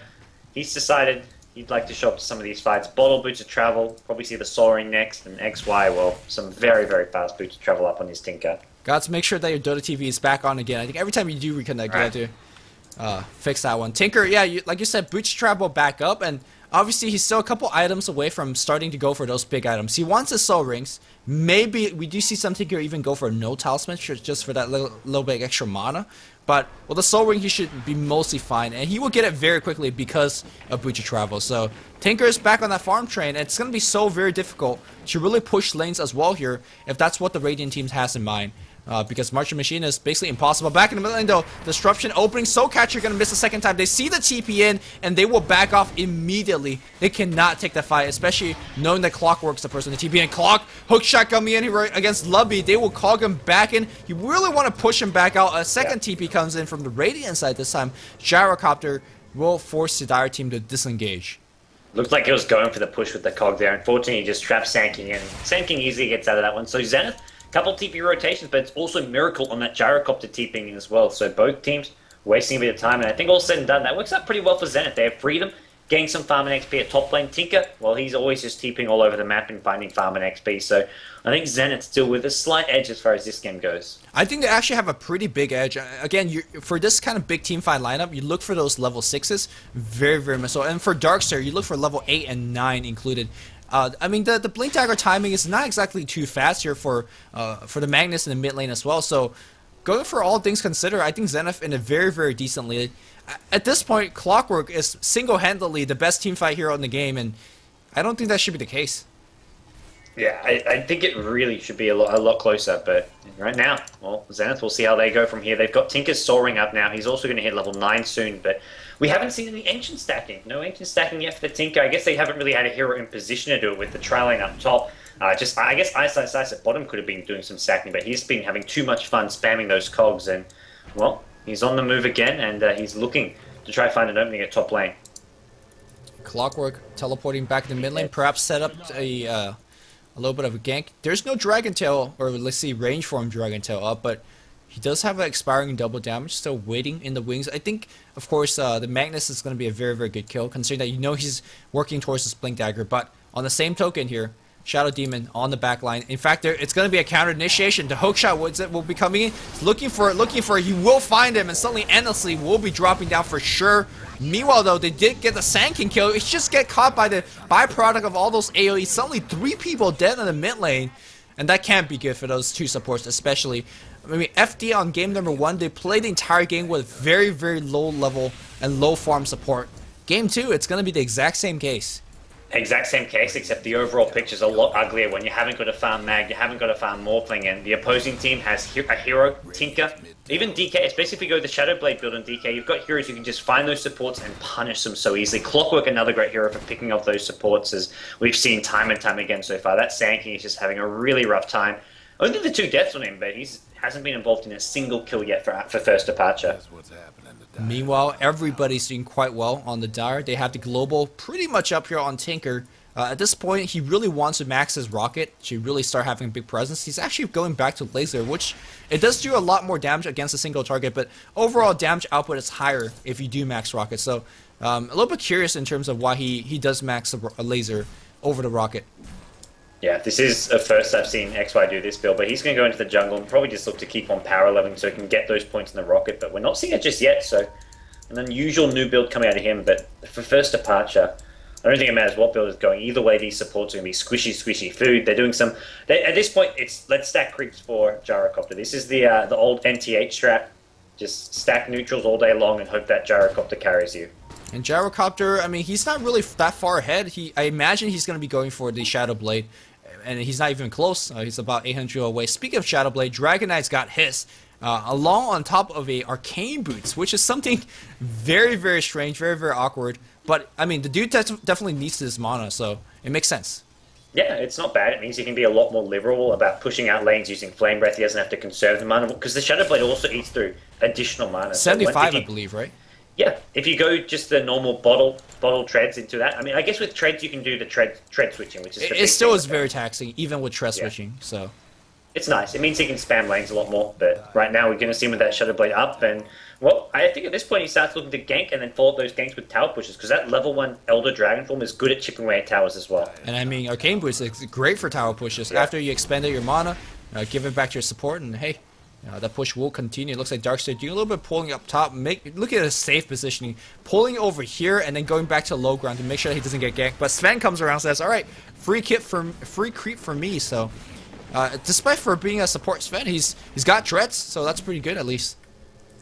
he's decided he'd like to show up to some of these fights. Bottle Boots of Travel, probably see the Soaring next, and XY, well, some very, very fast Boots of Travel up on his Tinker. Got to make sure that your Dota TV is back on again. I think every time you do reconnect, you have to fix that one. Tinker, yeah, like you said, Boots of Travel back up, and obviously he's still a couple items away from starting to go for those big items. He wants his Soul Rings. Maybe we do see some Tinker even go for no Talisman just for that little bit extra mana. But with the Soul Ring, he should be mostly fine, and he will get it very quickly because of Boots of Travel. So Tinker is back on that farm train, and it's going to be so very difficult to really push lanes as well here if that's what the Radiant team has in mind. Because Martian Machine is basically impossible. Back in the middle lane though, Disruption opening, Soul Catcher gonna miss the second time. They see the TP in, and they will back off immediately. They cannot take the fight, especially knowing that Clockwork's the person. The TP in. Clock, hookshot coming in here against Lubby. They will cog him back in. You really want to push him back out. A second TP comes in from the Radiant side this time. Gyrocopter will force the Dire team to disengage. Looked like he was going for the push with the cog there. Unfortunately, he just trapped Sanking, and Sanking easily gets out of that one. So Zenith, couple TP rotations, but it's also Miracle on that Gyrocopter TPing in as well. So both teams wasting a bit of time, and I think all said and done, that works out pretty well for Zenith. They have freedom, getting some farm and XP at top lane. Tinker, well, he's always just TPing all over the map and finding farm and XP. So I think Zenith's still with a slight edge as far as this game goes. I think they actually have a pretty big edge. Again, for this kind of big team fight lineup, you look for those level 6s, very, very much so. And for Darkstar, you look for level 8 and 9 included. I mean, the Blink Dagger timing is not exactly too fast here for the Magnus in the mid lane as well. So, going for all things considered, I think Zenith in a very, very decent lead. At this point, Clockwork is single-handedly the best team fight hero in the game, and I don't think that should be the case. Yeah, I think it really should be a lot closer, but right now, well, Zenith, we'll see how they go from here. They've got Tinker's Soaring up now. He's also going to hit level 9 soon, but we haven't seen any Ancient stacking. No Ancient stacking yet for the Tinker. I guess they haven't really had a hero in position to do it with the trailing up top. I guess Ice at bottom could have been doing some stacking, but he's been having too much fun spamming those cogs, and, well, he's on the move again, and he's looking to try to find an opening at top lane. Clockwork teleporting back to the mid lane, perhaps set up a little bit of a gank. There's no Dragon Tail, or let's see, range form Dragon Tail up, but he does have an expiring double damage, still waiting in the wings. I think, of course, the Magnus is going to be a very, very good kill, considering that you know he's working towards this Blink Dagger. But on the same token here, Shadow Demon on the back line. In fact, it's going to be a counter initiation. The hookshot will be coming in, looking for it. He will find him, and suddenly Endlessly will be dropping down for sure. Meanwhile, though, they did get the Sanking kill. It's just get caught by the byproduct of all those AoE. Suddenly, 3 people dead in the mid lane, and that can't be good for those 2 supports, especially. I mean, FD on game number 1, they played the entire game with very, very low level and low farm support. Game 2, it's going to be the exact same case. Exact same case, except the overall picture's a lot uglier when you haven't got a farm mag, you haven't got a farm Morphling, and the opposing team has a hero, Tinker, even DK, especially if you go the Shadow Blade build on DK, you've got heroes who can just find those supports and punish them so easily. Clockwork, another great hero for picking off those supports, as we've seen time and time again so far. That Sand King is just having a really rough time. Only the 2 deaths on him, but he hasn't been involved in a single kill yet for first departure. Meanwhile, everybody's doing quite well on the Dire. They have the global pretty much up here on Tinker. At this point, he really wants to max his rocket to really start having a big presence. He's actually going back to laser, which it does do a lot more damage against a single target, but overall damage output is higher if you do max rocket. So a little bit curious in terms of why he does max a laser over the rocket. Yeah, this is a first I've seen XY do this build, but he's going to go into the jungle and probably just look to keep on power leveling so he can get those points in the rocket, but we're not seeing it just yet, so an unusual new build coming out of him, but for first departure, I don't think it matters what build is going. Either way, these supports are going to be squishy food. They're doing some... at this point, it's let's stack creeps for Gyrocopter. This is the old NTH strat. Just stack neutrals all day long and hope that Gyrocopter carries you. And Gyrocopter, I mean, he's not really that far ahead. I imagine he's going to be going for the Shadow Blade. And he's not even close. He's about 800 away. Speaking of Shadow Blade, Dragon Knight's got his along on top of a Arcane Boots, which is something very, very strange, very, very awkward. But, I mean, the dude definitely needs this mana, so it makes sense. Yeah, it's not bad. It means he can be a lot more liberal about pushing out lanes using Flame Breath. He doesn't have to conserve the mana, because the Shadow Blade also eats through additional mana. 75, so I believe, right? Yeah, if you go just the normal bottle treads into that, I mean, I guess with treads you can do the tread switching, which is it still is very taxing, even with tread switching. So it's nice. It means he can spam lanes a lot more. But right now we're going to see him with that Shadow Blade up, and well, I think at this point he starts looking to gank and then follow up those ganks with tower pushes, because that level 1 Elder Dragon form is good at chipping away at towers as well. And I mean, Arcane Boost is great for tower pushes. Yeah. After you expended your mana, give it back to your support, and hey. That push will continue. It looks like Darkseid doing a little bit of pulling up top. Look at his safe positioning. Pulling over here and then going back to low ground to make sure he doesn't get ganked. But Sven comes around and says, alright, free creep for me. So, despite for being a support Sven, he's got treads, so that's pretty good at least.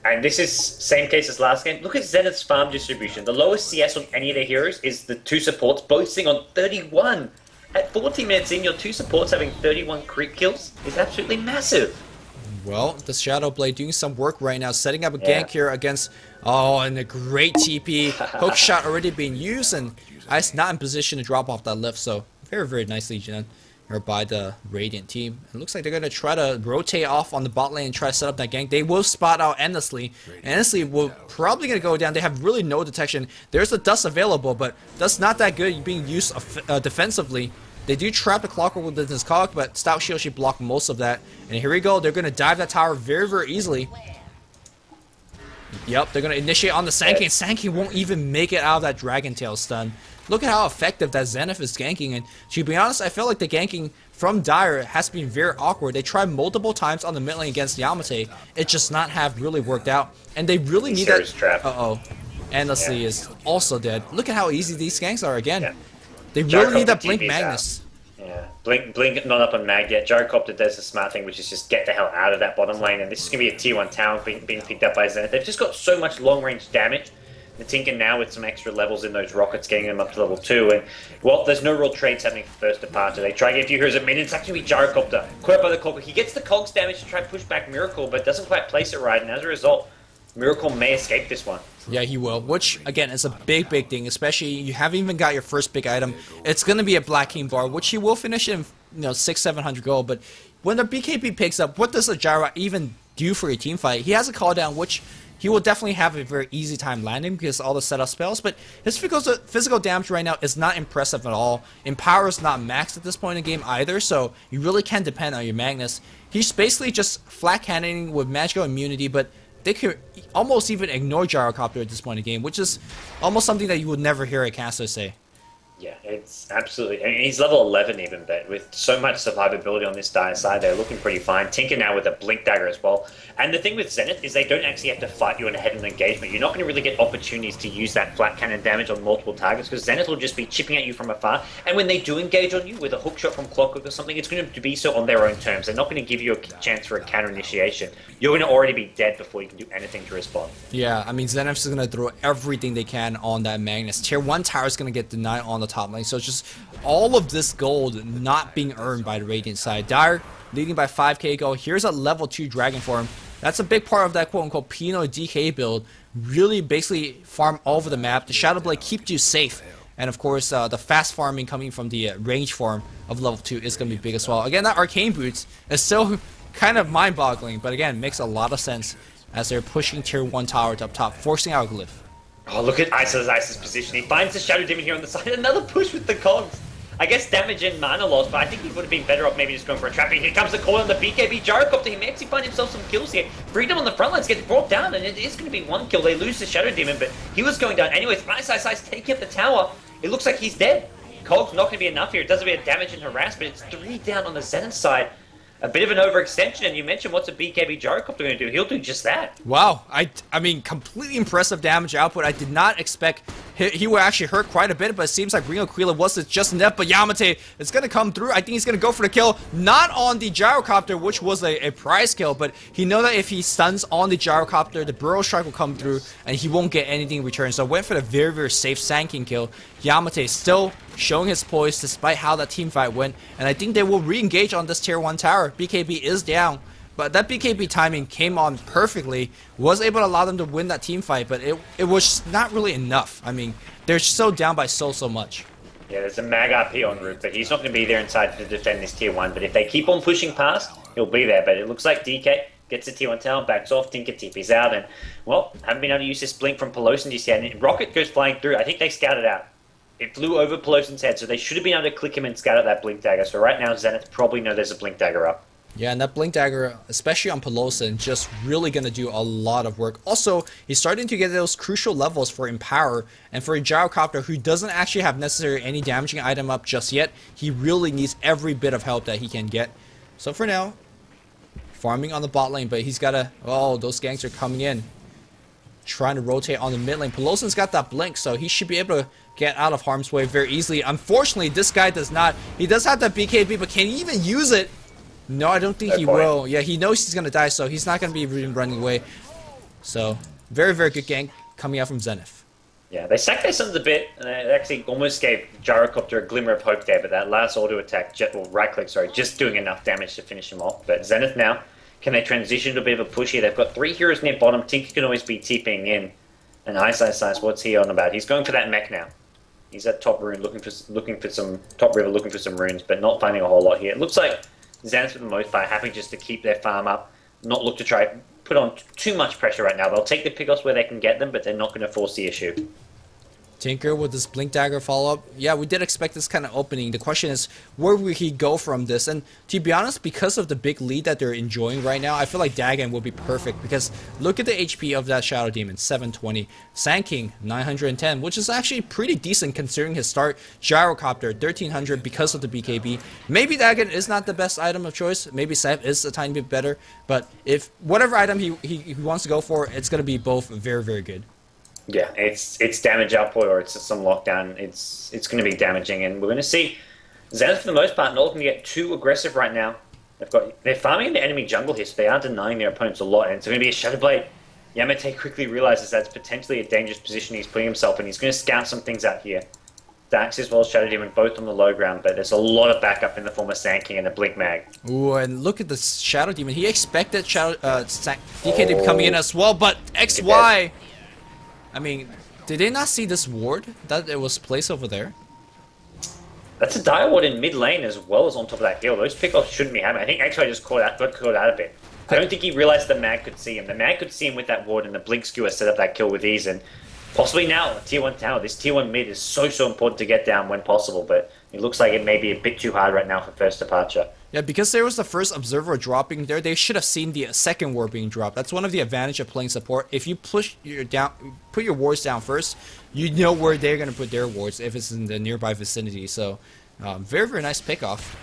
And this is same case as last game. Look at Zenith's farm distribution. The lowest CS on any of their heroes is the 2 supports, both sitting on 31. At 40 minutes in, your 2 supports having 31 creep kills is absolutely massive. Well, the Shadow Blade doing some work right now, setting up a gank here against... Oh, and a great TP. Hook shot already being used, and Ice not in position to drop off that lift, so very, very nicely done here by the Radiant team. It looks like they're going to try to rotate off on the bot lane and try to set up that gank. They will spot out Endlessly. Endlessly will probably going to go down. They have really no detection. There's the dust available, but that's not that good being used defensively. They do trap the Clockwork within his cog, but Stout Shield should block most of that. And here we go. They're going to dive that tower very, very easily. Yep, they're going to initiate on the Sand King. Sand King won't even make it out of that Dragon Tail stun. Look at how effective that Zenith is ganking. And to be honest, I feel like the ganking from Dire has been very awkward. They tried multiple times on the mid lane against Yamate. It just not have really worked out. And they really need that... Uh-oh. Endlessly is also dead. Look at how easy these ganks are again. Yeah. They really need that Blink Magnus. Yeah, Blink not up on Mag yet. Gyrocopter does the smart thing, which is just get the hell out of that bottom lane, and this is going to be a tier 1 tower being picked up by Zenith. They've just got so much long-range damage. The Tinker now with some extra levels in those rockets, getting them up to level 2, and well, there's no real trades happening for first departure. They try to get a few heroes at mid, it's actually Gyrocopter. Caught by the Clockwork. He gets the cogs damage to try and push back Miracle, but doesn't quite place it right, and as a result, Miracle may escape this one. Yeah, he will, which, again, is a big, big thing, especially you haven't even got your first big item. It's going to be a Black King bar, which he will finish in, 600-700 gold, but when the BKB picks up, what does a Gyro even do for your team fight? He has a call down, which he will definitely have a very easy time landing because all the setup spells, but his physical damage right now is not impressive at all. Empower is not maxed at this point in the game either, so you really can depend on your Magnus. He's basically just flat cannoning with magical immunity, but they could almost even ignore Gyrocopter at this point in the game, which is almost something that you would never hear a caster say. Yeah, it's absolutely... I mean, he's level 11 even, but with so much survivability on this Dire side, they're looking pretty fine. Tinker now with a Blink Dagger as well. And the thing with Zenith is they don't actually have to fight you in a head-on engagement. You're not going to really get opportunities to use that flat cannon damage on multiple targets, because Zenith will just be chipping at you from afar. And when they do engage on you with a hook shot from Clockwork or something, it's going to be so on their own terms. They're not going to give you a chance for a counter initiation. You're going to already be dead before you can do anything to respond. Yeah, I mean, Zenith is going to throw everything they can on that Magnus. Tier 1 tower is going to get denied on the top lane. So it's just all of this gold not being earned by the Radiant side. Dire leading by 5k gold. Here's a level 2 dragon form. That's a big part of that quote-unquote Pino DK build. Really basically farm all over the map. The Shadow Blade keeps you safe. And of course, the fast farming coming from the range form of level 2 is going to be big as well. Again, that Arcane Boots is still kind of mind-boggling, but again, makes a lot of sense as they're pushing tier 1 tower to up top, forcing out Glyph. Oh, look at Ice's position. He finds the Shadow Demon here on the side. Another push with the cogs. I guess damage and mana loss, but I think he would have been better off maybe just going for a trapping. Here comes the call on the BKB Gyrocopter. He may actually find himself some kills here. Freedom on the front lines gets brought down, and it is going to be 1 kill. They lose the Shadow Demon, but he was going down anyways. Ice taking up the tower. It looks like he's dead. Cog's not going to be enough here. It does a bit of damage and harass, but it's 3 down on the Zenith side. A bit of an overextension, and you mentioned what's a BKB Gyrocopter going to do. He'll do just that. Wow, I mean, completely impressive damage output. I did not expect he would actually hurt quite a bit, but it seems like Ringo Aquila was just enough. But Yamate is going to come through. I think he's going to go for the kill, not on the Gyrocopter, which was a prize kill, but he know that if he stuns on the Gyrocopter, the Burrow Strike will come through, and he won't get anything in return. So went for the very, very safe Sanking kill. Yamate still showing his poise despite how that team fight went, and I think they will re-engage on this tier 1 tower. BKB is down, but that BKB timing came on perfectly, was able to allow them to win that team fight, but it was not really enough. I mean, they're so down by so much. Yeah, there's a Mag RP en route, but he's not going to be there inside to defend this tier 1, but if they keep on pushing past, he'll be there. But it looks like DK gets the tier 1 tower, backs off, Tinker TP's out, and, well, haven't been able to use this blink from Pelosin just yet, and Rocket goes flying through. I think they scouted out. It flew over Pelosin's head, so they should have been able to click him and scout out that Blink Dagger. So right now, Zenith probably know there's a Blink Dagger up. Yeah, and that Blink Dagger, especially on Pelosin, just really going to do a lot of work. Also, he's starting to get those crucial levels for Empower, and for a Gyrocopter who doesn't actually have necessarily any damaging item up just yet, he really needs every bit of help that he can get. So for now, farming on the bot lane, but he's got to... Oh, those ganks are coming in. Trying to rotate on the mid lane. Pelosin's got that blink, so he should be able to get out of harm's way very easily. Unfortunately, this guy does not. He does have that BKB, but can he even use it? No, I don't think he will. Yeah, he knows he's going to die, so he's not going to be running away. So, very, very good gank coming out from Zenith. Yeah, they sacked their sons a bit, and it actually almost gave Gyrocopter a glimmer of hope there, but that last auto attack, right-click, sorry, just doing enough damage to finish him off. But Zenith now, can they transition to a bit of a push here? They've got 3 heroes near bottom. Tinker can always be TPing in. And Ice, what's he on about? He's going for that mech now. He's at top rune, looking for some top river, looking for some runes, but not finding a whole lot here. It looks like Zenith for the most part happy just to keep their farm up, not look to try put on too much pressure right now. They'll take the pickoffs where they can get them, but they're not going to force the issue. Tinker with this Blink Dagger follow-up. Yeah, we did expect this kind of opening. The question is, where will he go from this? And to be honest, because of the big lead that they're enjoying right now, I feel like Dagon will be perfect, because look at the HP of that Shadow Demon, 720. Sand King, 910, which is actually pretty decent considering his start. Gyrocopter, 1300 because of the BKB. Maybe Dagon is not the best item of choice. Maybe Sev is a tiny bit better. But if whatever item he wants to go for, it's going to be both very, very good. Yeah, it's damage output or it's some lockdown. It's going to be damaging, and we're going to see Zenith for the most part not looking to get too aggressive right now. They're farming in the enemy jungle here, so they are denying their opponents a lot, and it's going to be a Shadow Blade. Yamate quickly realizes that's potentially a dangerous position he's putting himself in. He's going to scout some things out here. Dax as well as Shadow Demon both on the low ground, but there's a lot of backup in the form of Sand King and the Blink Mag. Ooh, and look at the Shadow Demon. He expected DK to be coming in as well, but XY... I mean, did they not see this ward that it was placed over there? That's a dire ward in mid lane as well as on top of that hill. Those pickoffs shouldn't be happening. I think XY just got caught out a bit. I don't think he realized the Mag could see him. The Mag could see him with that ward, and the Blink Skewer set up that kill with ease. And possibly now, tier 1 tower. This tier 1 mid is so important to get down when possible, but it looks like it may be a bit too hard right now for first departure. Yeah, because there was the first observer dropping there, they should have seen the second ward being dropped. That's one of the advantage of playing support. If you put your wards down first, you know where they're going to put their wards if it's in the nearby vicinity. So, very, very nice pickoff,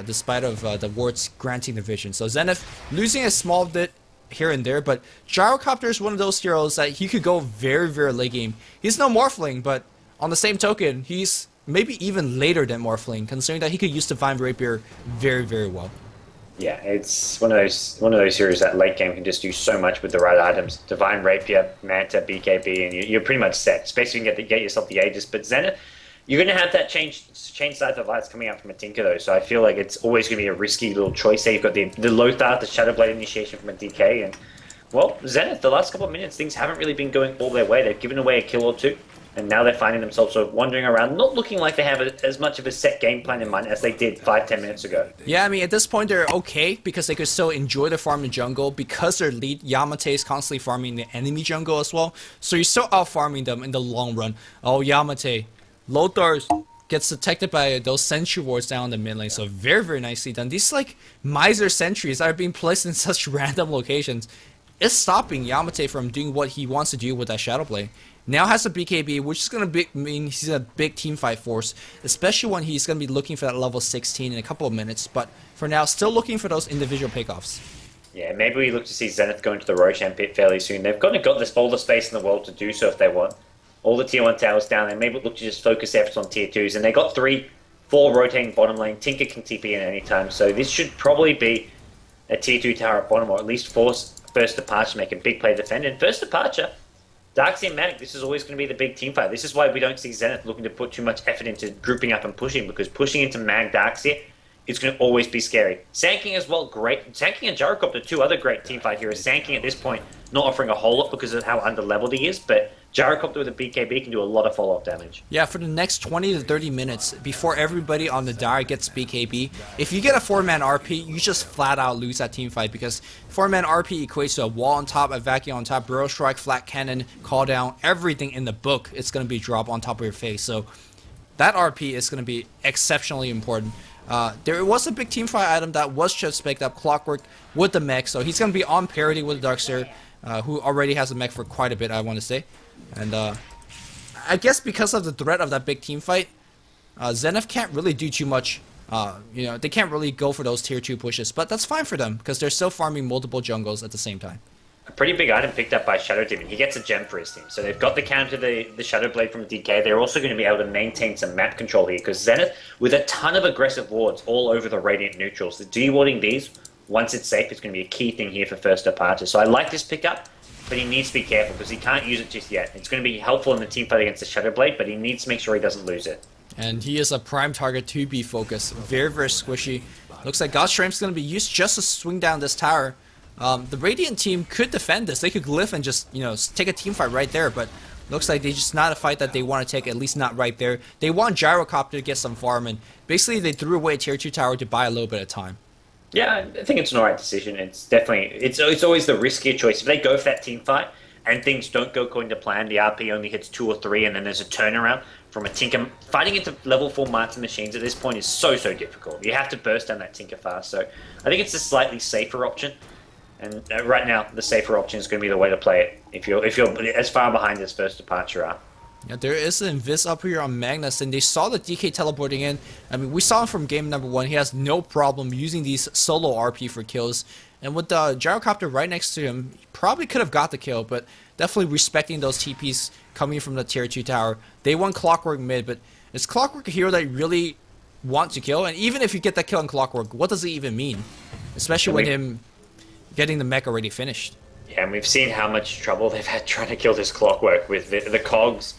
despite of the wards granting the vision. So Zenith losing a small bit here and there, but Gyrocopter is one of those heroes that he could go very, very late game. He's no Morphling, but on the same token, he's maybe even later than Morphling, considering that he could use Divine Rapier very, very well. Yeah, it's one of those heroes that late game can just do so much with the right items. Divine Rapier, Manta, BKB, and you're pretty much set. Especially if you can get yourself the Aegis. But Zenith You're going to have that change size of lights coming out from a Tinker, though, so I feel like it's always going to be a risky little choice there. You've got the Lothar, the Shadow Blade initiation from a DK, and, well, Zenith, the last couple of minutes, things haven't really been going all their way. They've given away a kill or two, and now they're finding themselves sort of wandering around, not looking like they have as much of a set game plan in mind as they did 5-10 minutes ago. Yeah, I mean, at this point, they're okay because they could still enjoy the farm in jungle because their lead, Yamate, is constantly farming the enemy jungle as well. So you're still out-farming them in the long run. Oh, Yamate. Lothar gets detected by those sentry wards down the mid lane, so very, very nicely done. These, like, miser sentries that are being placed in such random locations is stopping Yamate from doing what he wants to do with that Shadow Blade. Now has a BKB, which is going to mean he's a big teamfight force, especially when he's going to be looking for that level 16 in a couple of minutes, but for now, still looking for those individual pickoffs. Yeah, maybe we look to see Zenith go into the Roshan pit fairly soon. They've got all the space in the world to do so if they want. All the tier 1 towers down there, maybe look to just focus efforts on tier 2s, and they got 3-4 rotating bottom lane. Tinker can TP in any time, so this should probably be a tier 2 tower at bottom, or at least force First Departure to make a big play defend. And First Departure, Darkseid and Mag, this is always going to be the big team fight. This is why we don't see Zenith looking to put too much effort into grouping up and pushing, because pushing into Mag Darkseid is going to always be scary. Sanking as well, great. Sanking and Gyrocopter, two other great team fight heroes. Sanking at this point not offering a whole lot because of how under-leveled he is, but Gyrocopter with a BKB can do a lot of follow-up damage. Yeah, for the next 20 to 30 minutes, before everybody on the Dire gets BKB, if you get a 4-man RP, you just flat out lose that team fight, because 4-man RP equates to a wall on top, a vacuum on top, Burrow Strike, flat cannon, call down, everything in the book is going to be dropped on top of your face. So that RP is going to be exceptionally important. There was a big team fight item that was just picked up, Clockwork with the mech, so he's going to be on parity with Darkseid, who already has a mech for quite a bit, I want to say. And I guess because of the threat of that big team fight, Zenith can't really do too much. They can't really go for those tier 2 pushes, but that's fine for them because they're still farming multiple jungles at the same time. A pretty big item picked up by Shadow Demon. He gets a gem for his team. So they've got the counter to the Shadow Blade from DK. They're also going to be able to maintain some map control here because Zenith, with a ton of aggressive wards all over the Radiant neutrals, the de-warding these, once it's safe, is going to be a key thing here for First Departure. So I like this pickup, but he needs to be careful because he can't use it just yet. It's going to be helpful in the team fight against the Shadow Blade, but he needs to make sure he doesn't lose it. And he is a prime target to be focused. Very, very squishy. Looks like God's Strength is going to be used just to swing down this tower. The Radiant team could defend this. They could glyph and just, take a team fight right there, but looks like they just not a fight that they want to take, at least not right there. They want Gyrocopter to get some farm, and basically they threw away a tier 2 tower to buy a little bit of time. Yeah, I think it's an alright decision. It's definitely, it's always the riskier choice. If they go for that team fight and things don't go according to plan, the RP only hits 2 or 3 and then there's a turnaround from a Tinker. Fighting into level 4 Martin machines at this point is so difficult. You have to burst down that Tinker fast, so I think it's a slightly safer option. And right now, the safer option is going to be the way to play it if you're as far behind as First Departure are. Yeah, there is an Invis up here on Magnus, and they saw the DK teleporting in. I mean, we saw him from game number 1. He has no problem using these solo RP for kills. And with the Gyrocopter right next to him, he probably could have got the kill, but definitely respecting those TPs coming from the tier 2 tower. They want Clockwork mid, but is Clockwork a hero that you really want to kill? And even if you get that kill on Clockwork, what does it even mean? Especially with him getting the mech already finished. Yeah, and we've seen how much trouble they've had trying to kill this Clockwork with the cogs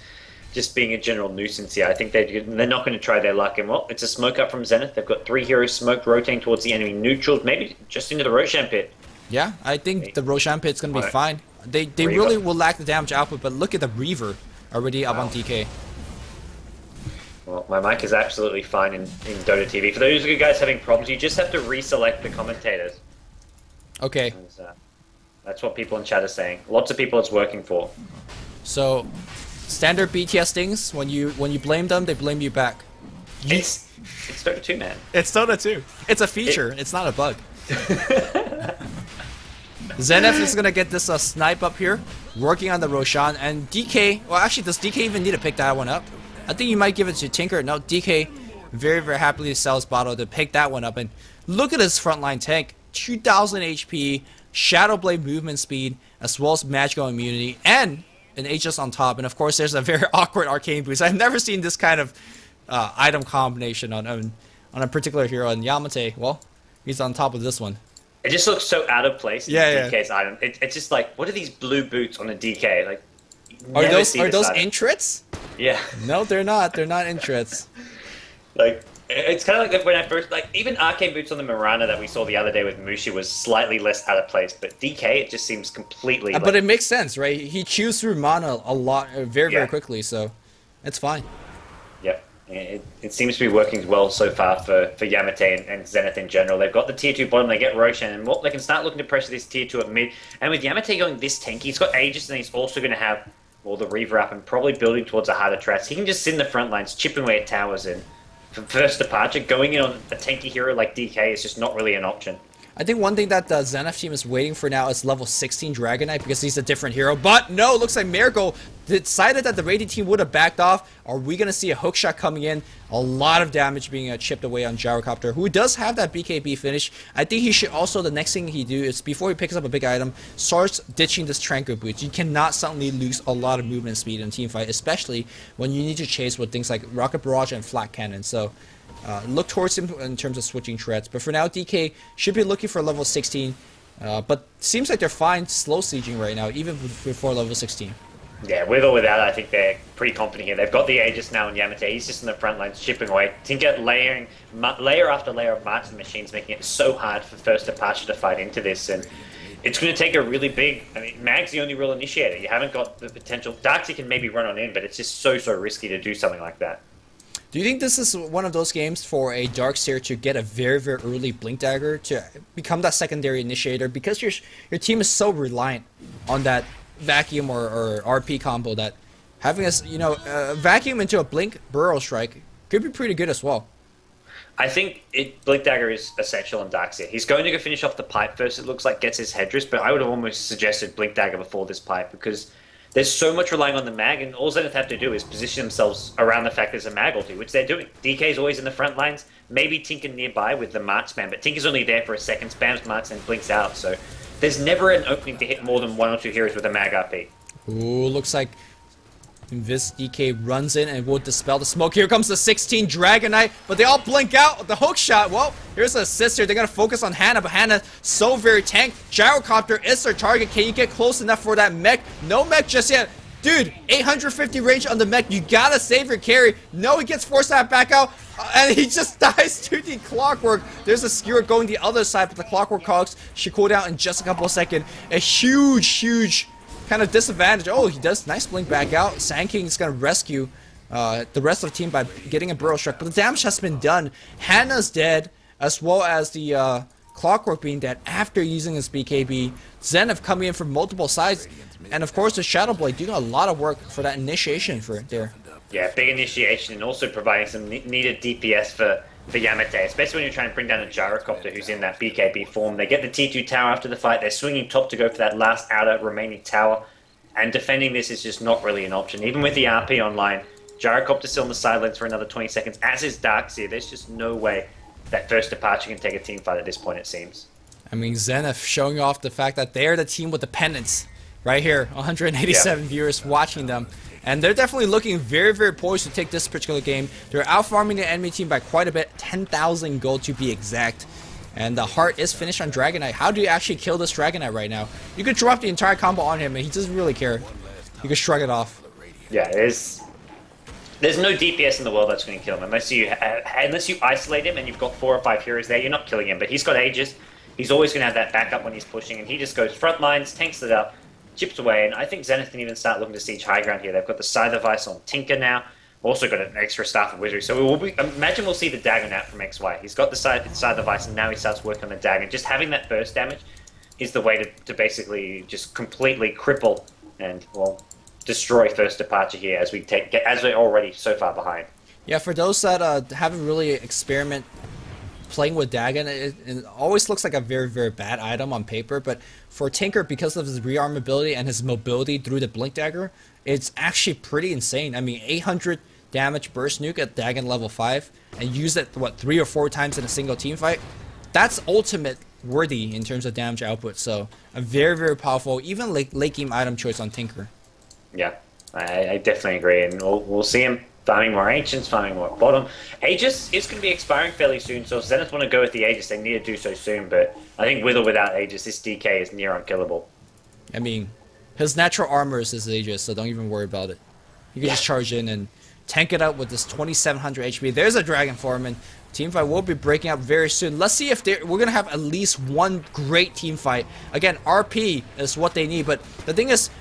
just being a general nuisance here. I think they're not going to try their luck. And, well, it's a smoke up from Zenith. They've got 3 heroes smoked, rotating towards the enemy neutrals, maybe just into the Roshan pit. Yeah, I think the Roshan pit's going to be fine. They really will lack the damage output, but look at the Reaver already up on DK. Well, my mic is absolutely fine in Dota TV. For those of you guys having problems, you just have to reselect the commentators. Okay. That's what people in chat are saying. Lots of people it's working for. So, standard BTS things, when you blame them, they blame you back. It's Dota 2, man. It's Dota 2. It's a feature. It's not a bug. Zenith is gonna get this snipe up here, working on the Roshan, and DK. Well, actually, does DK even need to pick that one up? I think you might give it to Tinker. No, DK very, very happily sells bottle to pick that one up, and look at his frontline tank. 2000 HP, Shadow Blade movement speed, as well as magical immunity, and an Aegis on top. And of course, there's a very awkward arcane boost. I've never seen this kind of item combination on a particular hero. And Yamate, well, he's on top of this one. It just looks so out of place in DK's item. It's just like, what are these blue boots on a DK? Like, are those intrits? Yeah. No, they're not. They're not interests. Like, it's kind of like when I first, like, even arcane boots on the Mirana that we saw the other day with Mushi was slightly less out of place, but DK, it just seems completely. But like, it makes sense, right? He chews through mana a lot, very, Yeah. very quickly, so it's fine. Yep. It seems to be working well so far for Yamate and Zenith in general. They've got the tier 2 bottom, they get Roshan, and they can start looking to pressure this tier 2 at mid. And with Yamate going this tanky, he's got Aegis, and he's also going to have, well, the Reaver up and probably building towards a harder Trash. He can just sit in the front lines, chipping away at towers, and for first departure, going in on a tanky hero like DK is just not really an option. I think one thing that the Zenith team is waiting for now is level 16 Dragon Knight because he's a different hero. But no, looks like Miracle decided that the Radiant team would have backed off. Are we going to see a hookshot coming in? A lot of damage being chipped away on Gyrocopter, who does have that BKB finish. I think he should also, the next thing he do is before he picks up a big item, starts ditching this Tranquil Boots. You cannot suddenly lose a lot of movement speed in a team fight, especially when you need to chase with things like Rocket Barrage and Flat Cannon. So look towards him in terms of switching treads. But for now, DK should be looking for level 16. But seems like they're fine slow sieging right now, even before level 16. Yeah, with or without, I think they're pretty confident here. They've got the Aegis now in Yamate. He's just in the front lines, chipping away. Tinker layering layer after layer of marching machines, making it so hard for First Departure to fight into this. And it's going to take a really big... I mean, Mag's the only real initiator. You haven't got the potential... Darkseid can maybe run on in, but it's just so risky to do something like that. Do you think this is one of those games for a Darkseer to get a very, very early Blink Dagger to become that secondary initiator? Because your team is so reliant on that vacuum or RP combo that having a vacuum into a Blink Burrow Strike could be pretty good as well. I think Blink Dagger is essential in Darkseid. He's going to go finish off the pipe first, it looks like, gets his headdress, but I would have almost suggested Blink Dagger before this pipe because there's so much relying on the mag, and all Zenith have to do is position themselves around the fact there's a mag ulti, which they're doing. DK's always in the front lines, maybe Tinker nearby with the March spam, but Tinker's only there for a second, spams March and blinks out, so there's never an opening to hit more than 1 or 2 heroes with a mag RP. Ooh, looks like Invis DK runs in and will dispel the smoke. Here comes the 16 Dragon Knight, but they all blink out. The hook shot, well, here's an assist here. They're going to focus on Hannah, but Hannah so very tank. Gyrocopter is their target. Can you get close enough for that mech? No mech just yet. Dude, 850 range on the mech. You gotta save your carry. No, he gets forced that back out, and he just dies to the Clockwork. There's a skewer going the other side, but the Clockwork cogs should cool down in just a couple of seconds. A huge kind of disadvantage. Oh, he does nice blink back out. Sand King is going to rescue the rest of the team by getting a Burrow Strike, but the damage has been done. Hannah's dead, as well as the Clockwork being dead after using his BKB. Zenith coming in from multiple sides, and of course the Shadow Blade doing a lot of work for that initiation for there. Yeah, big initiation and also providing some needed DPS for Yamate, especially when you're trying to bring down a Gyrocopter who's in that BKB form. They get the T2 tower after the fight. They're swinging top to go for that last outer remaining tower. And defending this is just not really an option. Even with the RP online, Gyrocopter's still on the sidelines for another 20 seconds, as is Darkseer. There's just no way that First Departure can take a team fight at this point, it seems. I mean, Zenith showing off the fact that they're the team with the pennants. Right here, 187 viewers watching them. And they're definitely looking very, very poised to take this particular game. They're out-farming the enemy team by quite a bit, 10,000 gold to be exact. And the heart is finished on Dragon Knight. How do you actually kill this Dragon Knight right now? You could drop the entire combo on him, and he doesn't really care. You could shrug it off. Yeah, there's no DPS in the world that's going to kill him. Unless you isolate him and you've got 4 or 5 heroes there, you're not killing him. But he's got Aegis. He's always going to have that backup when he's pushing, and he just goes front lines, tanks it up, chips away, and I think Zenith can even start looking to siege high ground here. They've got the Scythe Vice on Tinker now. Also got an extra Staff of Wizardry. So imagine we'll see the Dagger Nat from XY. He's got the Scythe Vice, and now he starts working on the Dagger. Just having that burst damage is the way to basically just completely cripple and, well, destroy First Departure here as we're already so far behind. Yeah, for those that haven't really experimented playing with Dagon, it always looks like a very, very bad item on paper, but for Tinker, because of his rearm ability and his mobility through the Blink Dagger, it's actually pretty insane. I mean, 800 damage burst nuke at Dagon level 5, and use it, what, 3 or 4 times in a single team fight? That's ultimate worthy in terms of damage output, so a very, very powerful, even late game item choice on Tinker. Yeah, I definitely agree, and we'll see him farming more Ancients, farming more bottom. Aegis is going to be expiring fairly soon, so if Zenith want to go with the Aegis, they need to do so soon, but I think with or without Aegis, this DK is near unkillable. I mean, his natural armor is his Aegis, so don't even worry about it. he can just charge in and tank it out with this 2700 HP. There's a Dragon Form, and teamfight will be breaking up very soon. Let's see if we're going to have at least one great teamfight. Again, RP is what they need, but the thing is,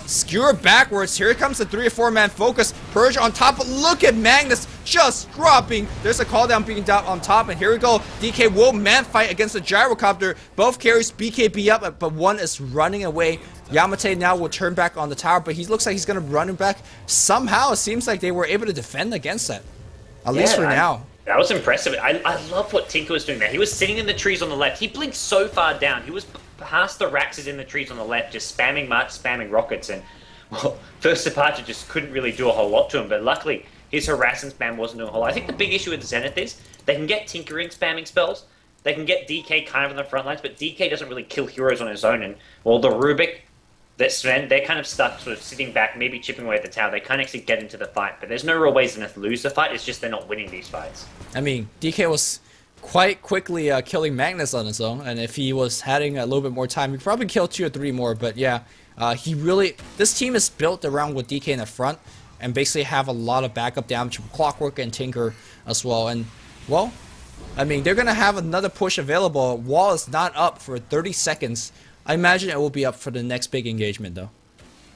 skewer backwards. Here comes the 3 or 4 man focus. Purge on top. Look at Magnus just dropping. There's a call down being down on top, and here we go. DK will man fight against the gyrocopter. Both carries BKB up, but one is running away. Yamate now will turn back on the tower, but he looks like he's going to run him back. Somehow, it seems like they were able to defend against that. At least for now. That was impressive. I love what Tinker was doing there. He was sitting in the trees on the left. He blinked so far down. He was past the Raxes in the trees on the left, just spamming march, spamming rockets, and, well, First Departure just couldn't really do a whole lot to him, but luckily his harass and spam wasn't doing a whole lot. I think the big issue with Zenith is they can get Tinkering spamming spells, they can get DK kind of on the front lines, but DK doesn't really kill heroes on his own, and, well, the Rubik, that Sven, they're kind of stuck sort of sitting back, maybe chipping away at the tower. They can't actually get into the fight, but there's no real way Zenith lose the fight, it's just they're not winning these fights. I mean, DK was quite quickly killing Magnus on his own, and if he was having a little bit more time, he could probably kill 2 or 3 more, but yeah, this team is built around with DK in the front, and basically have a lot of backup damage from Clockwork and Tinker as well, and, well, I mean, they're going to have another push available. Wall is not up for 30 seconds. I imagine it will be up for the next big engagement, though.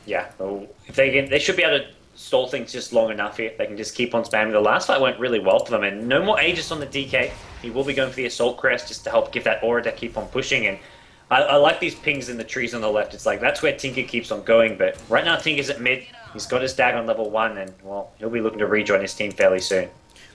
Yeah, well, if they should be able to stall things just long enough here. They can just keep on spamming. The last fight went really well for them, and no more Aegis on the DK. He will be going for the Assault Crest just to help give that aura to keep on pushing, and I like these pings in the trees on the left. It's like, that's where Tinker keeps on going, but right now Tinker's at mid. He's got his dag on level 1, and, well, he'll be looking to rejoin his team fairly soon.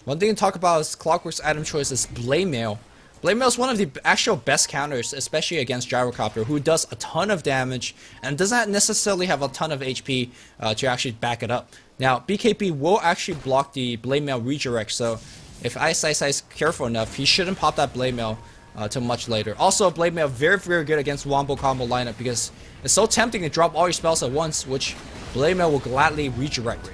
One thing to talk about is Clockwork's item choice is Blade Mail. Blade Mail is one of the actual best counters, especially against Gyrocopter, who does a ton of damage and does not necessarily have a ton of HP to actually back it up. Now, BKB will actually block the Blade Mail redirect, so if Ice is careful enough, he shouldn't pop that Blade Mail till much later. Also, Blade Mail very, very good against Wombo combo lineup because it's so tempting to drop all your spells at once, which Blade Mail will gladly redirect.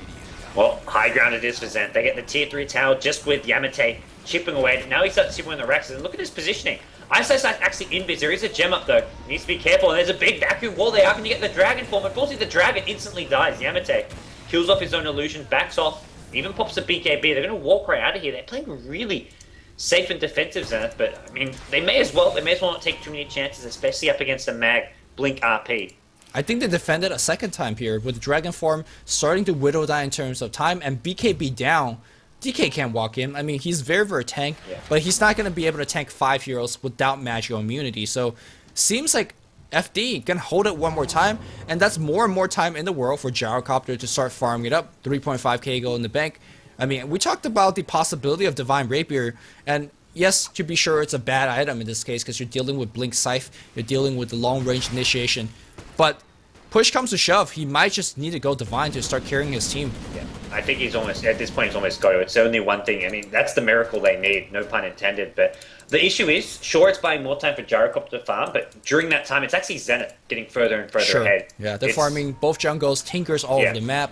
Well, high ground it is for Zen. They get the tier 3 tower just with Yamate chipping away. Now he starts chipping away on the Raxes, and look at his positioning. Ice actually invis. There is a gem up though. He needs to be careful, and there's a big vacuum wall there. How can you get the Dragon form? Unfortunately, the Dragon instantly dies. Yamate kills off his own illusion, backs off, even pops a BKB. They're going to walk right out of here. They're playing really safe and defensive, Zenith, but I mean, they may as well not take too many chances, especially up against a Mag Blink RP. I think they defended a second time here with the Dragon form starting to whittle down in terms of time and BKB down. DK can't walk in. I mean, he's very, very tank, but he's not going to be able to tank 5 heroes without magical immunity. So, seems like FD can hold it one more time, and that's more and more time in the world for Gyrocopter to start farming it up. 3.5k gold in the bank. I mean, we talked about the possibility of Divine Rapier, and yes, to be sure, it's a bad item in this case because you're dealing with Blink Scythe, you're dealing with the long-range initiation, but push comes to shove, he might just need to go Divine to start carrying his team. Yeah, I think he's almost, at this point, he's almost got to. It's only one thing. I mean, that's the miracle they need, no pun intended. But the issue is, sure, it's buying more time for Gyrocopter to farm, but during that time, it's actually Zenith getting further and further ahead. Yeah, they're farming both jungles, Tinkers all over the map.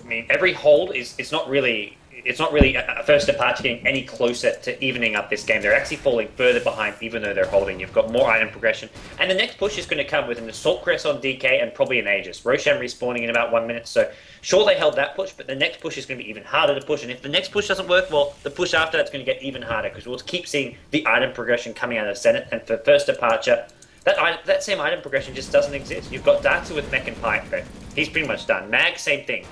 I mean, every hold is not really a First Departure getting any closer to evening up this game. They're actually falling further behind even though they're holding. You've got more item progression. And the next push is going to come with an Assault Crest on DK and probably an Aegis. Roshan respawning in about 1 minute, so sure they held that push, but the next push is going to be even harder to push. And if the next push doesn't work, well, the push after that's going to get even harder because we'll keep seeing the item progression coming out of Zenith. And for First Departure, that same item progression just doesn't exist. You've got Darkseid with Mech and Pike, but he's pretty much done. Mag, same thing.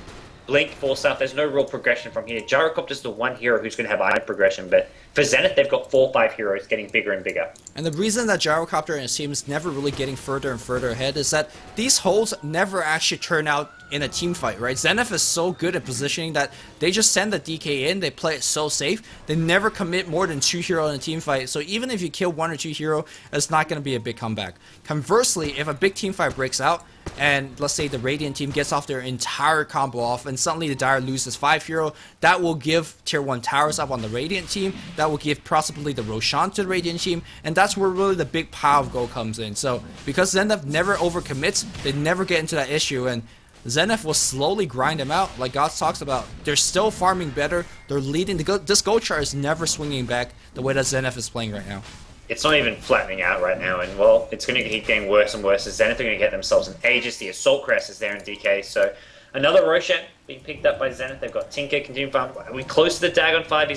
Blink, Force Up, there's no real progression from here. Gyrocopter's the one hero who's going to have item progression, but for Zenith, they've got 4 or 5 heroes getting bigger and bigger. And the reason that Gyrocopter and his team is never really getting further and further ahead is that these holds never actually turn out in a team fight, right? Zenith is so good at positioning that they just send the DK in, they play it so safe, they never commit more than 2 heroes in a team fight, so even if you kill 1 or 2 heroes, it's not going to be a big comeback. Conversely, if a big team fight breaks out, and let's say the Radiant team gets off their entire combo off, and suddenly the Dire loses 5 heroes, that will give tier 1 towers up on the Radiant team, that will give possibly the Roshan to the Radiant team, and that's where really the big pile of gold comes in. So, because Zenith never overcommits, they never get into that issue, and Zenith will slowly grind them out, like Godz talks about. They're still farming better, they're leading, this gold chart is never swinging back the way that Zenith is playing right now. It's not even flattening out right now, and well, it's going to keep getting worse and worse as Zenith are going to get themselves an Aegis. The Assault Crest is there in DK, so another Roshan being picked up by Zenith. They've got Tinker continuing farm. Are we close to the Dagon 5?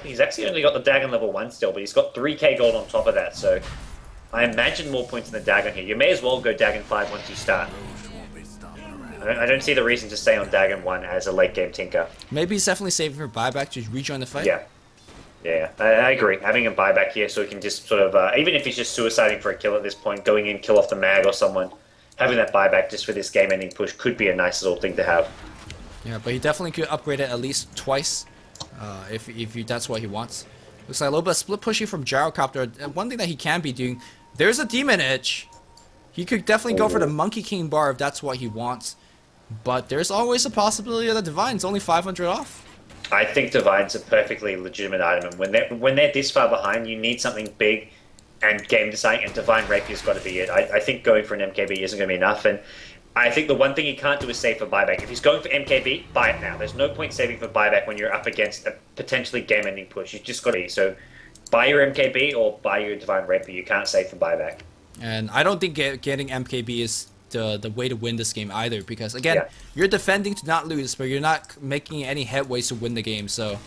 He's actually only got the Dagon level 1 still, but he's got 3k gold on top of that, so I imagine more points in the Dagon here. You may as well go Dagon 5 once you start. I don't see the reason to stay on Dagon 1 as a late game Tinker. Maybe he's definitely saving for buyback to rejoin the fight. Yeah, I agree. Having a buyback here so he can just sort of, even if he's just suiciding for a kill at this point, going in, kill off the mag or someone, having that buyback just for this game-ending push could be a nice little thing to have. Yeah, but he definitely could upgrade it at least twice, if that's what he wants. Looks like a little bit of split pushing from Gyrocopter. And one thing that he can be doing, there's a Demon Edge. He could definitely go for the Monkey King bar if that's what he wants. But there's always a possibility that Divine's only 500 off. I think Divine's a perfectly legitimate item, and when they're this far behind, you need something big and game deciding, and Divine Rapier's got to be it. I think going for an MKB isn't going to be enough, and I think the one thing he can't do is save for buyback. If he's going for MKB, buy it now. There's no point saving for buyback when you're up against a potentially game-ending push. You've just got to be. So buy your MKB or buy your Divine Rapier. You can't save for buyback. And I don't think getting MKB is the way to win this game either, because again, you're defending to not lose, but you're not making any headways to win the game. So,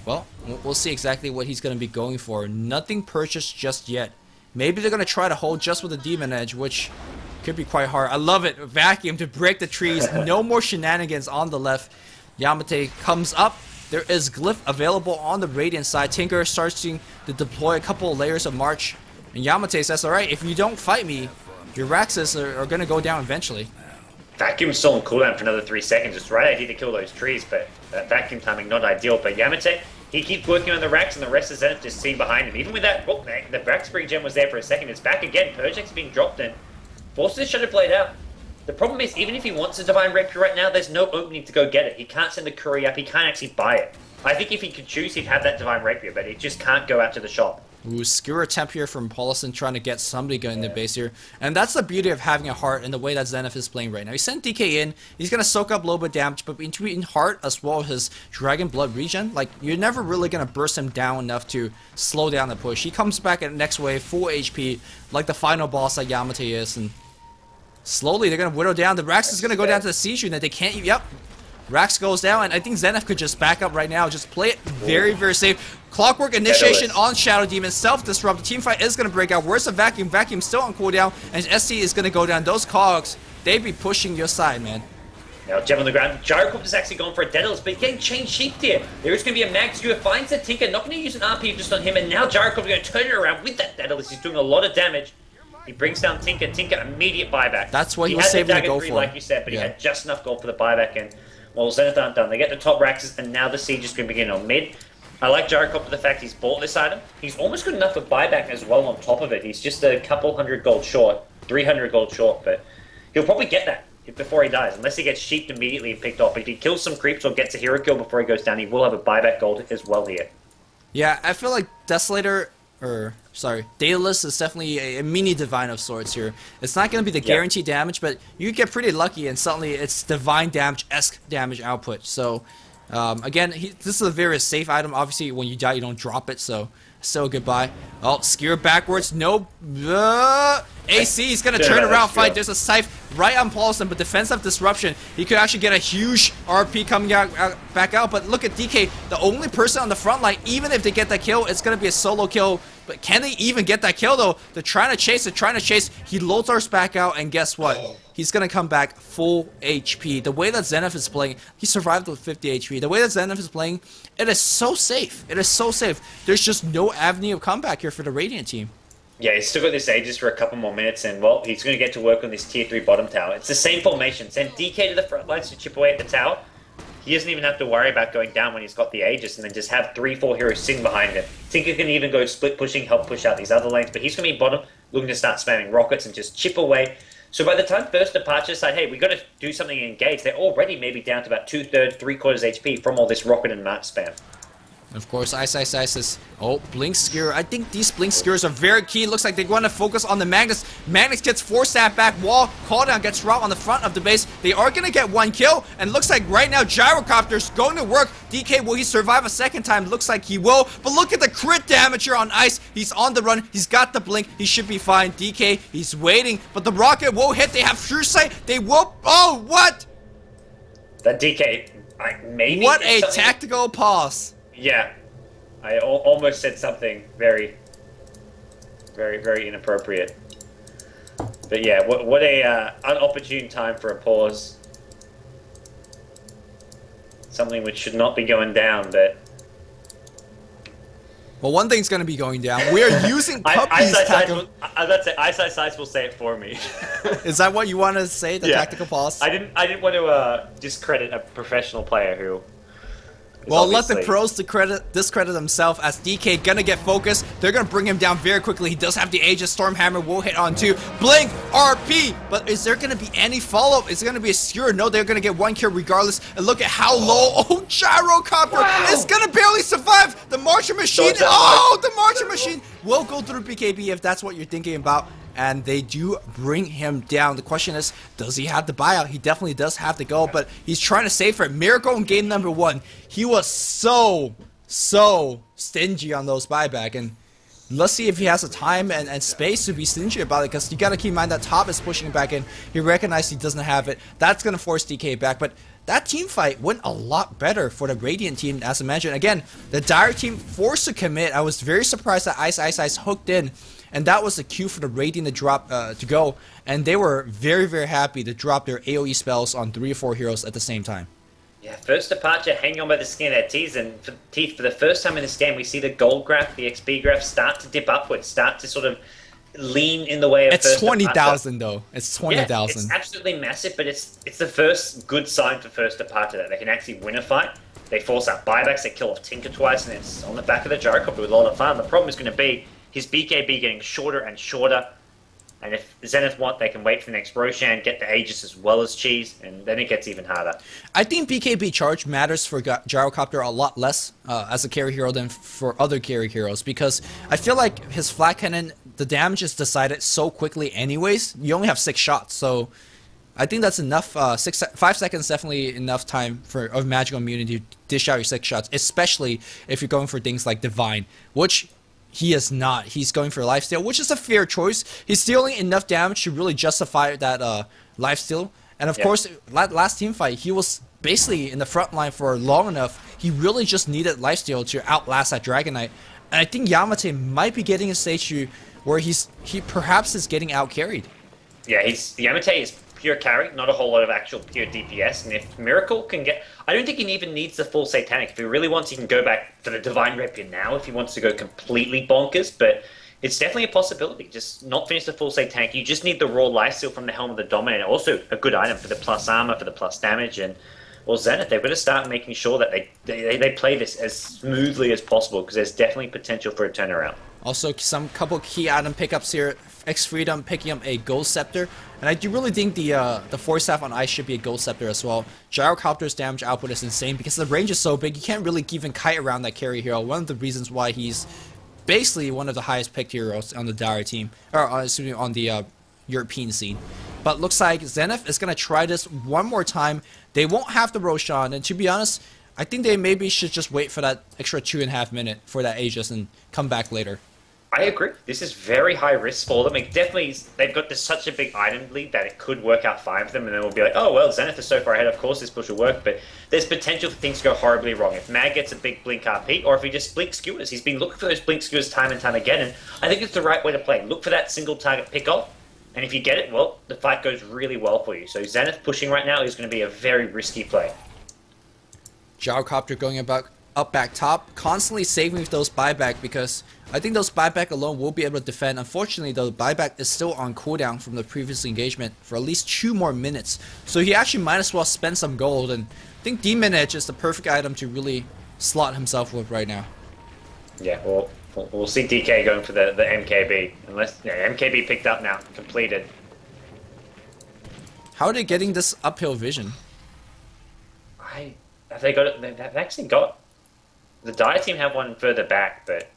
well, we'll see exactly what he's going to be going for. Nothing purchased just yet. Maybe they're going to try to hold just with the Demon Edge, which could be quite hard. I love it. Vacuum to break the trees. No more shenanigans on the left. Yamate comes up. There is Glyph available on the Radiant side. Tinker starts to deploy a couple of layers of March. And Yamate says, alright, if you don't fight me, your Raxus are going to go down eventually. Vacuum's still on cooldown for another 3 seconds. It's right idea to kill those trees, but vacuum timing not ideal. But Yamate, he keeps working on the Rax, and the rest of Zenith just seen behind him. Even with that, oh, the Rax Gem was there for a second. It's back again. Purgex being dropped in. Forces the Shadow Blade out. The problem is, even if he wants a Divine Rapier right now, there's no opening to go get it. He can't send the courier up. He can't actually buy it. I think if he could choose, he'd have that Divine Rapier, but he just can't go out to the shop. Ooh, skewer attempt here from Paulison trying to get somebody going in the base here. And that's the beauty of having a Heart and the way that Zenith is playing right now. He sent DK in, he's going to soak up a little bit of damage, but between Heart as well as his Dragon Blood regen, like, you're never really going to burst him down enough to slow down the push. He comes back at the next wave, full HP, like the final boss that Yamate is, and slowly they're going to whittle down. The Rax is going to go down to the Siege unit. They can't, Rax goes down, and I think Zenith could just back up right now. Just play it very, very safe. Clockwork initiation on Shadow Demon. Self-disrupt. The team fight is going to break out. Where's the Vacuum? Vacuum still on cooldown, and SC is going to go down. Those cogs, they be pushing your side, man. Now, Gem on the ground. Gyrocopter's actually gone for a Daedalus, but he's getting chain sheeped here. There is going to be a mag skewer. Finds the Tinker. Not going to use an RP just on him, and now Gyrocopter's going to turn it around with that Daedalus. He's doing a lot of damage. He brings down Tinker. Tinker, immediate buyback. That's what he was saving to go for. Like you said, but he had just enough gold for the buyback, and well, Zenith aren't done. They get the top Raxes, and now the siege is going to begin on mid. I like Gyrocopter the fact he's bought this item. He's almost good enough for buyback as well on top of it. He's just a couple hundred gold short, 300 gold short, but he'll probably get that before he dies, unless he gets sheeped immediately and picked off. If he kills some creeps or gets a hero kill before he goes down, he will have a buyback gold as well here. Yeah, I feel like Daedalus is definitely a mini Divine of sorts here. It's not going to be the guaranteed damage, but you get pretty lucky, and suddenly it's Divine damage-esque damage output. So, again, this is a very safe item. Obviously, when you die, you don't drop it, so still goodbye. Oh, skewer backwards. No. AC is going to turn around, fight. There's a Scythe right on Paulson, but defensive disruption. He could actually get a huge RP coming back out, but look at DK, the only person on the front line. Even if they get that kill, it's going to be a solo kill. But can they even get that kill, though? They're trying to chase. He Lothar's back out, and guess what? He's going to come back full HP. The way that Zenith is playing, he survived with 50 HP. The way that Zenith is playing, it is so safe. It is so safe. There's just no avenue of comeback here for the Radiant team. Yeah, he's still got this Aegis for a couple more minutes, and, well, he's going to get to work on this tier 3 bottom tower. It's the same formation. Send DK to the front lines to chip away at the tower. He doesn't even have to worry about going down when he's got the Aegis, and then just have 3-4 heroes sitting behind him. Tinker can even go split pushing, help push out these other lanes, but he's going to be bottom, looking to start spamming rockets and just chip away. So by the time first departure decide, hey, we got to do something and engage, they're already maybe down to about 2/3, 3/4 HP from all this rocket and march spam. Of course, Ice is... Oh, Blink Skewer. I think these Blink Skewers are very key. Looks like they want to focus on the Magnus. Magnus gets 4-stat back. Wall. Calldown gets route on the front of the base. They are going to get 1 kill. And looks like right now Gyrocopter's going to work. DK, will he survive a second time? Looks like he will. But look at the crit damage here on Ice. He's on the run. He's got the Blink. He should be fine. DK, he's waiting. But the rocket will hit. They have True Sight. They will... Oh, what? That DK, maybe. What a tactical pause. Yeah, I almost said something very, very, very inappropriate. But yeah, what a unopportune time for a pause. Something which should not be going down, but... Well, one thing's going to be going down. We're using Puppy's tactical... Eyesight Sights will say it for me. Is that what you want to say, the tactical pause? I didn't want to discredit a professional player who... Well, let the pros discredit themselves as DK gonna get focused. They're gonna bring him down very quickly. He does have the Aegis. Stormhammer will hit on 2. Blink, RP! But is there gonna be any follow-up? Is it gonna be a skewer? No, they're gonna get 1 kill regardless. And look at how low. Oh, Gyrocopter is gonna barely survive. The Martian Machine. Oh, the Martian Machine will go through BKB if that's what you're thinking about. And they do bring him down. The question is, does he have the buyout? He definitely does have the goal, but he's trying to save for it. Miracle in game number 1. He was so stingy on those buyback. And let's see if he has the time and space to be stingy about it, because you got to keep in mind that Top is pushing back in. He recognized he doesn't have it. That's going to force DK back. But that team fight went a lot better for the Radiant team, as I mentioned. Again, the Dire team forced to commit. I was very surprised that Ice hooked in. And that was the cue for the Radiant to drop to go, and they were very, very happy to drop their AoE spells on 3 or 4 heroes at the same time. Yeah, first departure, hanging on by the skin of their teeth, and for the first time in this game, we see the gold graph, the XP graph, start to dip upwards, start to sort of lean in the way of. It's 20,000 though. It's 20,000. Yeah, it's absolutely massive, but it's the first good sign for first departure that they can actually win a fight. They force out buybacks, they kill off Tinker twice, and it's on the back of the Gyrocopter with a lot of fun. The problem is going to be his BKB getting shorter and shorter, and if Zenith want, they can wait for the next Roshan, get the Aegis as well as Cheese, and then it gets even harder. I think BKB charge matters for Gyrocopter a lot less as a carry hero than for other carry heroes, because I feel like his Flat Cannon, the damage is decided so quickly anyways. You only have 6 shots, so I think that's enough. 5 seconds definitely enough time for magical immunity to dish out your 6 shots, especially if you're going for things like Divine, which he is not. He's going for lifesteal, which is a fair choice. He's dealing enough damage to really justify that lifesteal. And of course, last team fight, he was basically in the front line for long enough. He really just needed lifesteal to outlast that Dragon Knight. And I think Yamate might be getting a stage where he perhaps is getting out carried. Yeah, Yamate is pure carry, not a whole lot of actual pure DPS. And if Miracle can get... I don't think he even needs the full Satanic. If he really wants, he can go back for the Divine Rapier now if he wants to go completely bonkers. But it's definitely a possibility. Just not finish the full Satanic. You just need the raw Lifesteal from the Helm of the Dominator. Also a good item for the plus armor, for the plus damage. And, well, Zenith, they've got to start making sure that they play this as smoothly as possible, because there's definitely potential for a turnaround. Also, couple key item pickups here. X-Freedom picking up a Gold Scepter. And I do really think the Force Staff on Ice should be a Gold Scepter as well. Gyrocopter's damage output is insane because the range is so big, you can't really even kite around that carry hero. One of the reasons why he's basically one of the highest picked heroes on the Dire team, or excuse me, on the European scene. But looks like Zenith is going to try this one more time. They won't have the Roshan, and to be honest, I think they maybe should just wait for that extra 2.5 minutes for that Aegis and come back later. I agree. This is very high risk for them. It definitely, they've got such a big item lead that it could work out fine for them, and then we'll be like, oh, well, Zenith is so far ahead, of course this push will work, but there's potential for things to go horribly wrong. If Mag gets a big blink RP, or if he just blink skewers. He's been looking for those blink skewers time and time again, and I think it's the right way to play. Look for that single target pick-off, and if you get it, well, the fight goes really well for you. So Zenith pushing right now is going to be a very risky play. Gyrocopter going up back top, constantly saving with those buyback, because I think those buyback alone will be able to defend. Unfortunately, though, the buyback is still on cooldown from the previous engagement for at least 2 more minutes. So he actually might as well spend some gold, and I think Demon Edge is the perfect item to really slot himself with right now. Yeah, well, we'll see DK going for the MKB. Unless, yeah, MKB picked up now, completed. How are they getting this uphill vision? Have they got it? They've actually got... The Dire team have one further back, but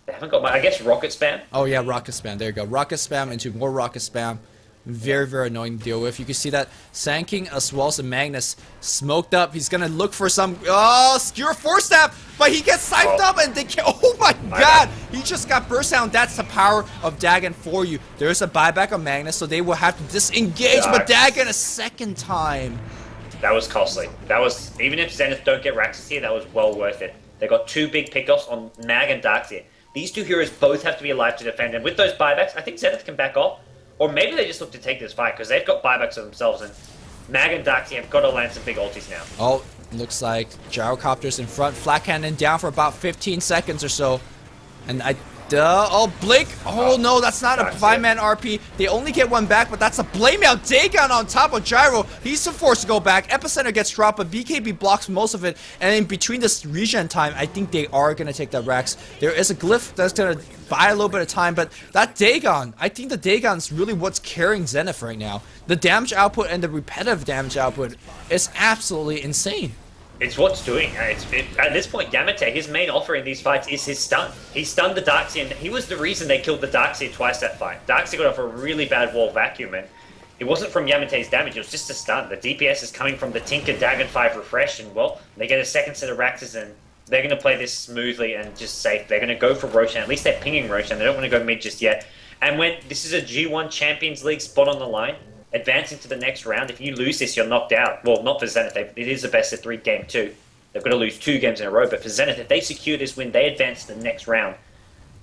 they haven't got one. I guess Rocket Spam? Oh yeah, Rocket Spam. There you go. Rocket Spam into more Rocket Spam. Very, very annoying to deal with. You can see that Sand King as well as the Magnus smoked up. He's going to look for some... Oh, Skewer Force Staff! But he gets psyched up and they can't... Oh my god! He just got burst down. That's the power of Dagon for you. There's a buyback of Magnus, so they will have to disengage. But Dagon a second time. That was costly. That was, even if Zenith don't get Raxus here, that was well worth it. They got 2 big pickoffs on Mag and Darkseer. These 2 heroes both have to be alive to defend, and with those buybacks, I think Zenith can back off. Or maybe they just look to take this fight, because they've got buybacks of themselves, and Mag and Darkseer have got to land some big ultis now. Oh, looks like Gyrocopter's in front. Flat Cannon down for about 15 seconds or so. And oh, Blink! Oh no, that's not a 5-man RP. They only get 1 back, but that's a blame out. Dagon on top of Gyro. He's forced to go back. Epicenter gets dropped, but BKB blocks most of it. And in between this regen time, I think they are going to take that Rex. There is a glyph that's going to buy a little bit of time, but that Dagon, I think the Dagon's really what's carrying Zenith right now. The damage output and the repetitive damage output is absolutely insane. It's what's doing. At this point, Yamete, his main offer in these fights is his stun. He stunned the Darkseer, and he was the reason they killed the Darkseer twice that fight. Darkseer got off a really bad wall vacuum, and it wasn't from Yamete's damage, it was just a stun. The DPS is coming from the Tinker Dagon 5 refresh, and well, they get a second set of Raxes, and they're going to play this smoothly and just safe. They're going to go for Roshan. At least they're pinging Roshan. They don't want to go mid just yet. And when this is a G1 Champions League spot on the line, advancing to the next round, if you lose this, you're knocked out. Well, not for Zenith. It is a best of 3 game 2. They've got to lose 2 games in a row. But for Zenith, if they secure this win, they advance to the next round.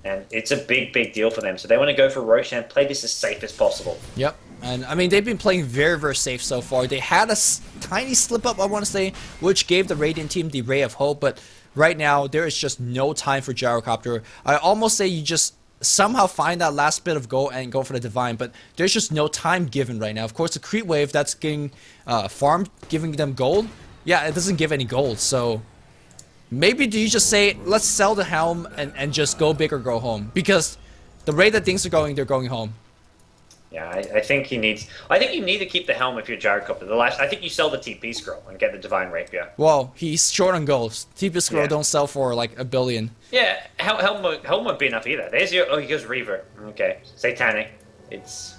And it's a big, big deal for them. So they want to go for Roshan, play this as safe as possible. Yep. And, I mean, they've been playing very, very safe so far. They had a tiny slip-up, I want to say, which gave the Radiant team the ray of hope. But right now, there is just no time for Gyrocopter. I almost say you just somehow find that last bit of gold and go for the Divine, but there's just no time given right now. Of course, the Creep Wave that's getting farmed, giving them gold, yeah, it doesn't give any gold, so maybe do you just say, let's sell the Helm and just go big or go home? Because the rate that things are going, they're going home. Yeah, I think he needs... I think you need to keep the Helm if you're Gyrocopter. I think you sell the TP Scroll and get the Divine Rapier. Well, he's short on gold. TP Scroll don't sell for like $1 billion. Yeah, Helm won't be enough either. There's your... Oh, he goes Reaver. Okay. Satanic. It's...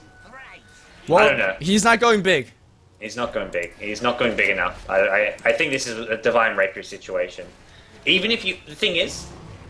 Well, I don't know. He's not going big. He's not going big. He's not going big enough. I think this is a Divine Rapier situation. Even if you... The thing is...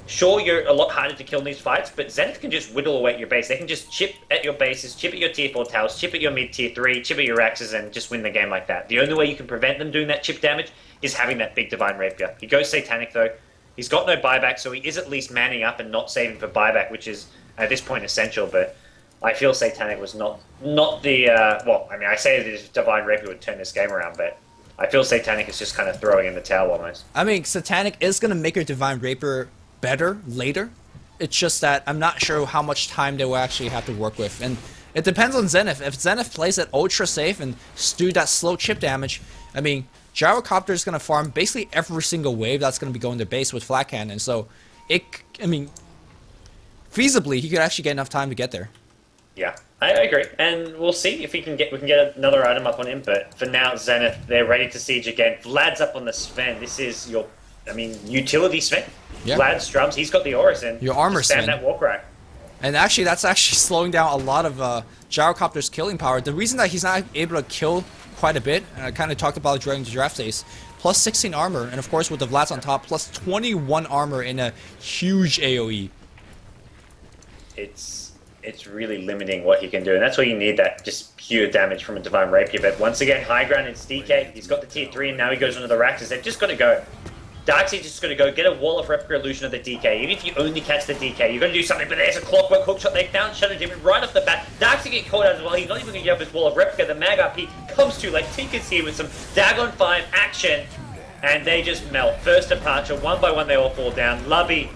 Sure, you're a lot harder to kill in these fights, but Zenith can just whittle away at your base. They can just chip at your bases, chip at your tier 4 towers, chip at your mid tier 3, chip at your axes, and just win the game like that. The only way you can prevent them doing that chip damage is having that big Divine Rapier. He goes Satanic, though. He's got no buyback, so he is at least manning up and not saving for buyback, which is, at this point, essential, but I feel Satanic was not the... well, I mean, I say that Divine Rapier would turn this game around, but I feel Satanic is just kind of throwing in the towel almost. I mean, Satanic is going to make your Divine Rapier better later. It's just that I'm not sure how much time they will actually have to work with, and it depends on Zenith. If Zenith plays it ultra safe and do that slow chip damage, I mean, Gyrocopter is going to farm basically every single wave that's going to be going to base with Flat Cannon, so I mean, feasibly he could actually get enough time to get there. Yeah, I agree, and we'll see if we can get another item up on him. But for now, Zenith, they're ready to siege again. Vlad's up on the Sven. This is your, I mean, utility Sven. Yeah. Vlad strums, he's got the auras, and your armor spam that war cry. And actually, that's actually slowing down a lot of Gyrocopter's killing power. The reason that he's not able to kill quite a bit, and I kind of talked about it during the draft days, plus 16 armor, and of course with the Vlads on top, plus 21 armor in a huge AoE. It's really limiting what he can do, and that's why you need that just pure damage from a Divine Rapier. But once again, high ground, it's DK. He's got the tier 3, and now he goes into the Raxes. They've just got to go. Darkseid's just going to go get a wall of Replica Illusion of the DK. Even if you only catch the DK, you're going to do something. But there's a Clockwork Hookshot. They found Shadow Demon right off the bat. Darkseid get caught out as well. He's not even going to get up his wall of Replica. The Mag RP comes too late. Tinker's here with some Dagon 5 action. And they just melt. First departure. One by one, they all fall down. Lubby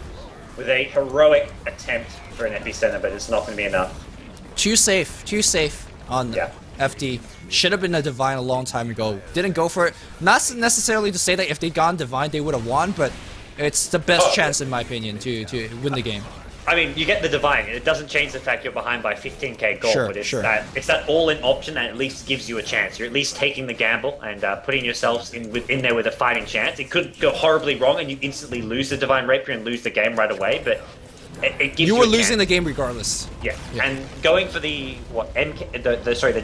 with a heroic attempt for an Epicenter, but it's not going to be enough. Too safe on FD. Should have been a Divine a long time ago. Didn't go for it. Not necessarily to say that if they'd gone Divine, they would have won, but it's the best chance, in my opinion, to win the game. I mean, you get the Divine. It doesn't change the fact you're behind by 15k gold, but it's that all-in option that at least gives you a chance. You're at least taking the gamble and putting yourselves in there with a fighting chance. It could go horribly wrong and you instantly lose the Divine Rapier and lose the game right away, but it gives you were losing the game regardless. Yeah, and going for the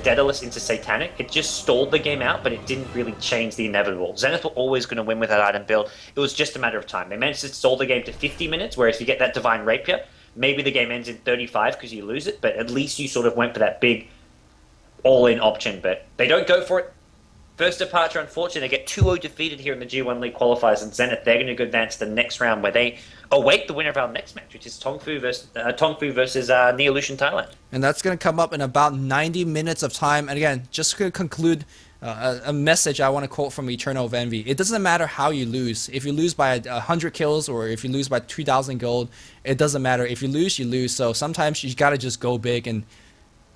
Daedalus into Satanic, it just stalled the game out, but it didn't really change the inevitable. Zenith were always going to win with that item build. It was just a matter of time. They managed to stall the game to 50 minutes, whereas if you get that Divine Rapier, maybe the game ends in 35 because you lose it, but at least you sort of went for that big all-in option, but they don't go for it. First departure, unfortunately, they get 2-0 defeated here in the G1 League qualifiers, and Zenith, they're going to go advance to the next round where they await the winner of our next match, which is Tongfu versus Neolution Thailand. And that's going to come up in about 90 minutes of time. And again, just to conclude, a message I want to quote from Eternal of Envy. It doesn't matter how you lose. If you lose by 100 kills or if you lose by 2,000 gold, it doesn't matter. If you lose, you lose. So sometimes you got to just go big and,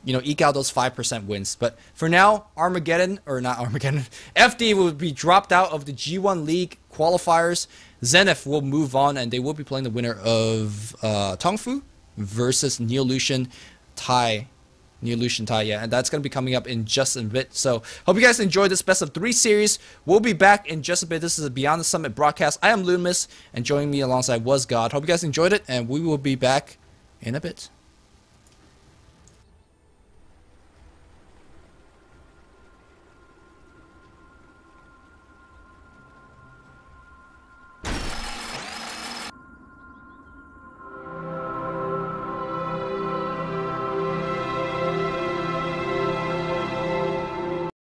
you know, eke out those 5% wins. But for now, FD will be dropped out of the G1 League qualifiers. Zenith will move on, and they will be playing the winner of Tongfu versus Neolution Thai. Yeah, and that's going to be coming up in just a bit. So, hope you guys enjoyed this best of 3 series. We'll be back in just a bit. This is a Beyond the Summit broadcast. I am Luminous, and joining me alongside was God. Hope you guys enjoyed it, and we will be back in a bit.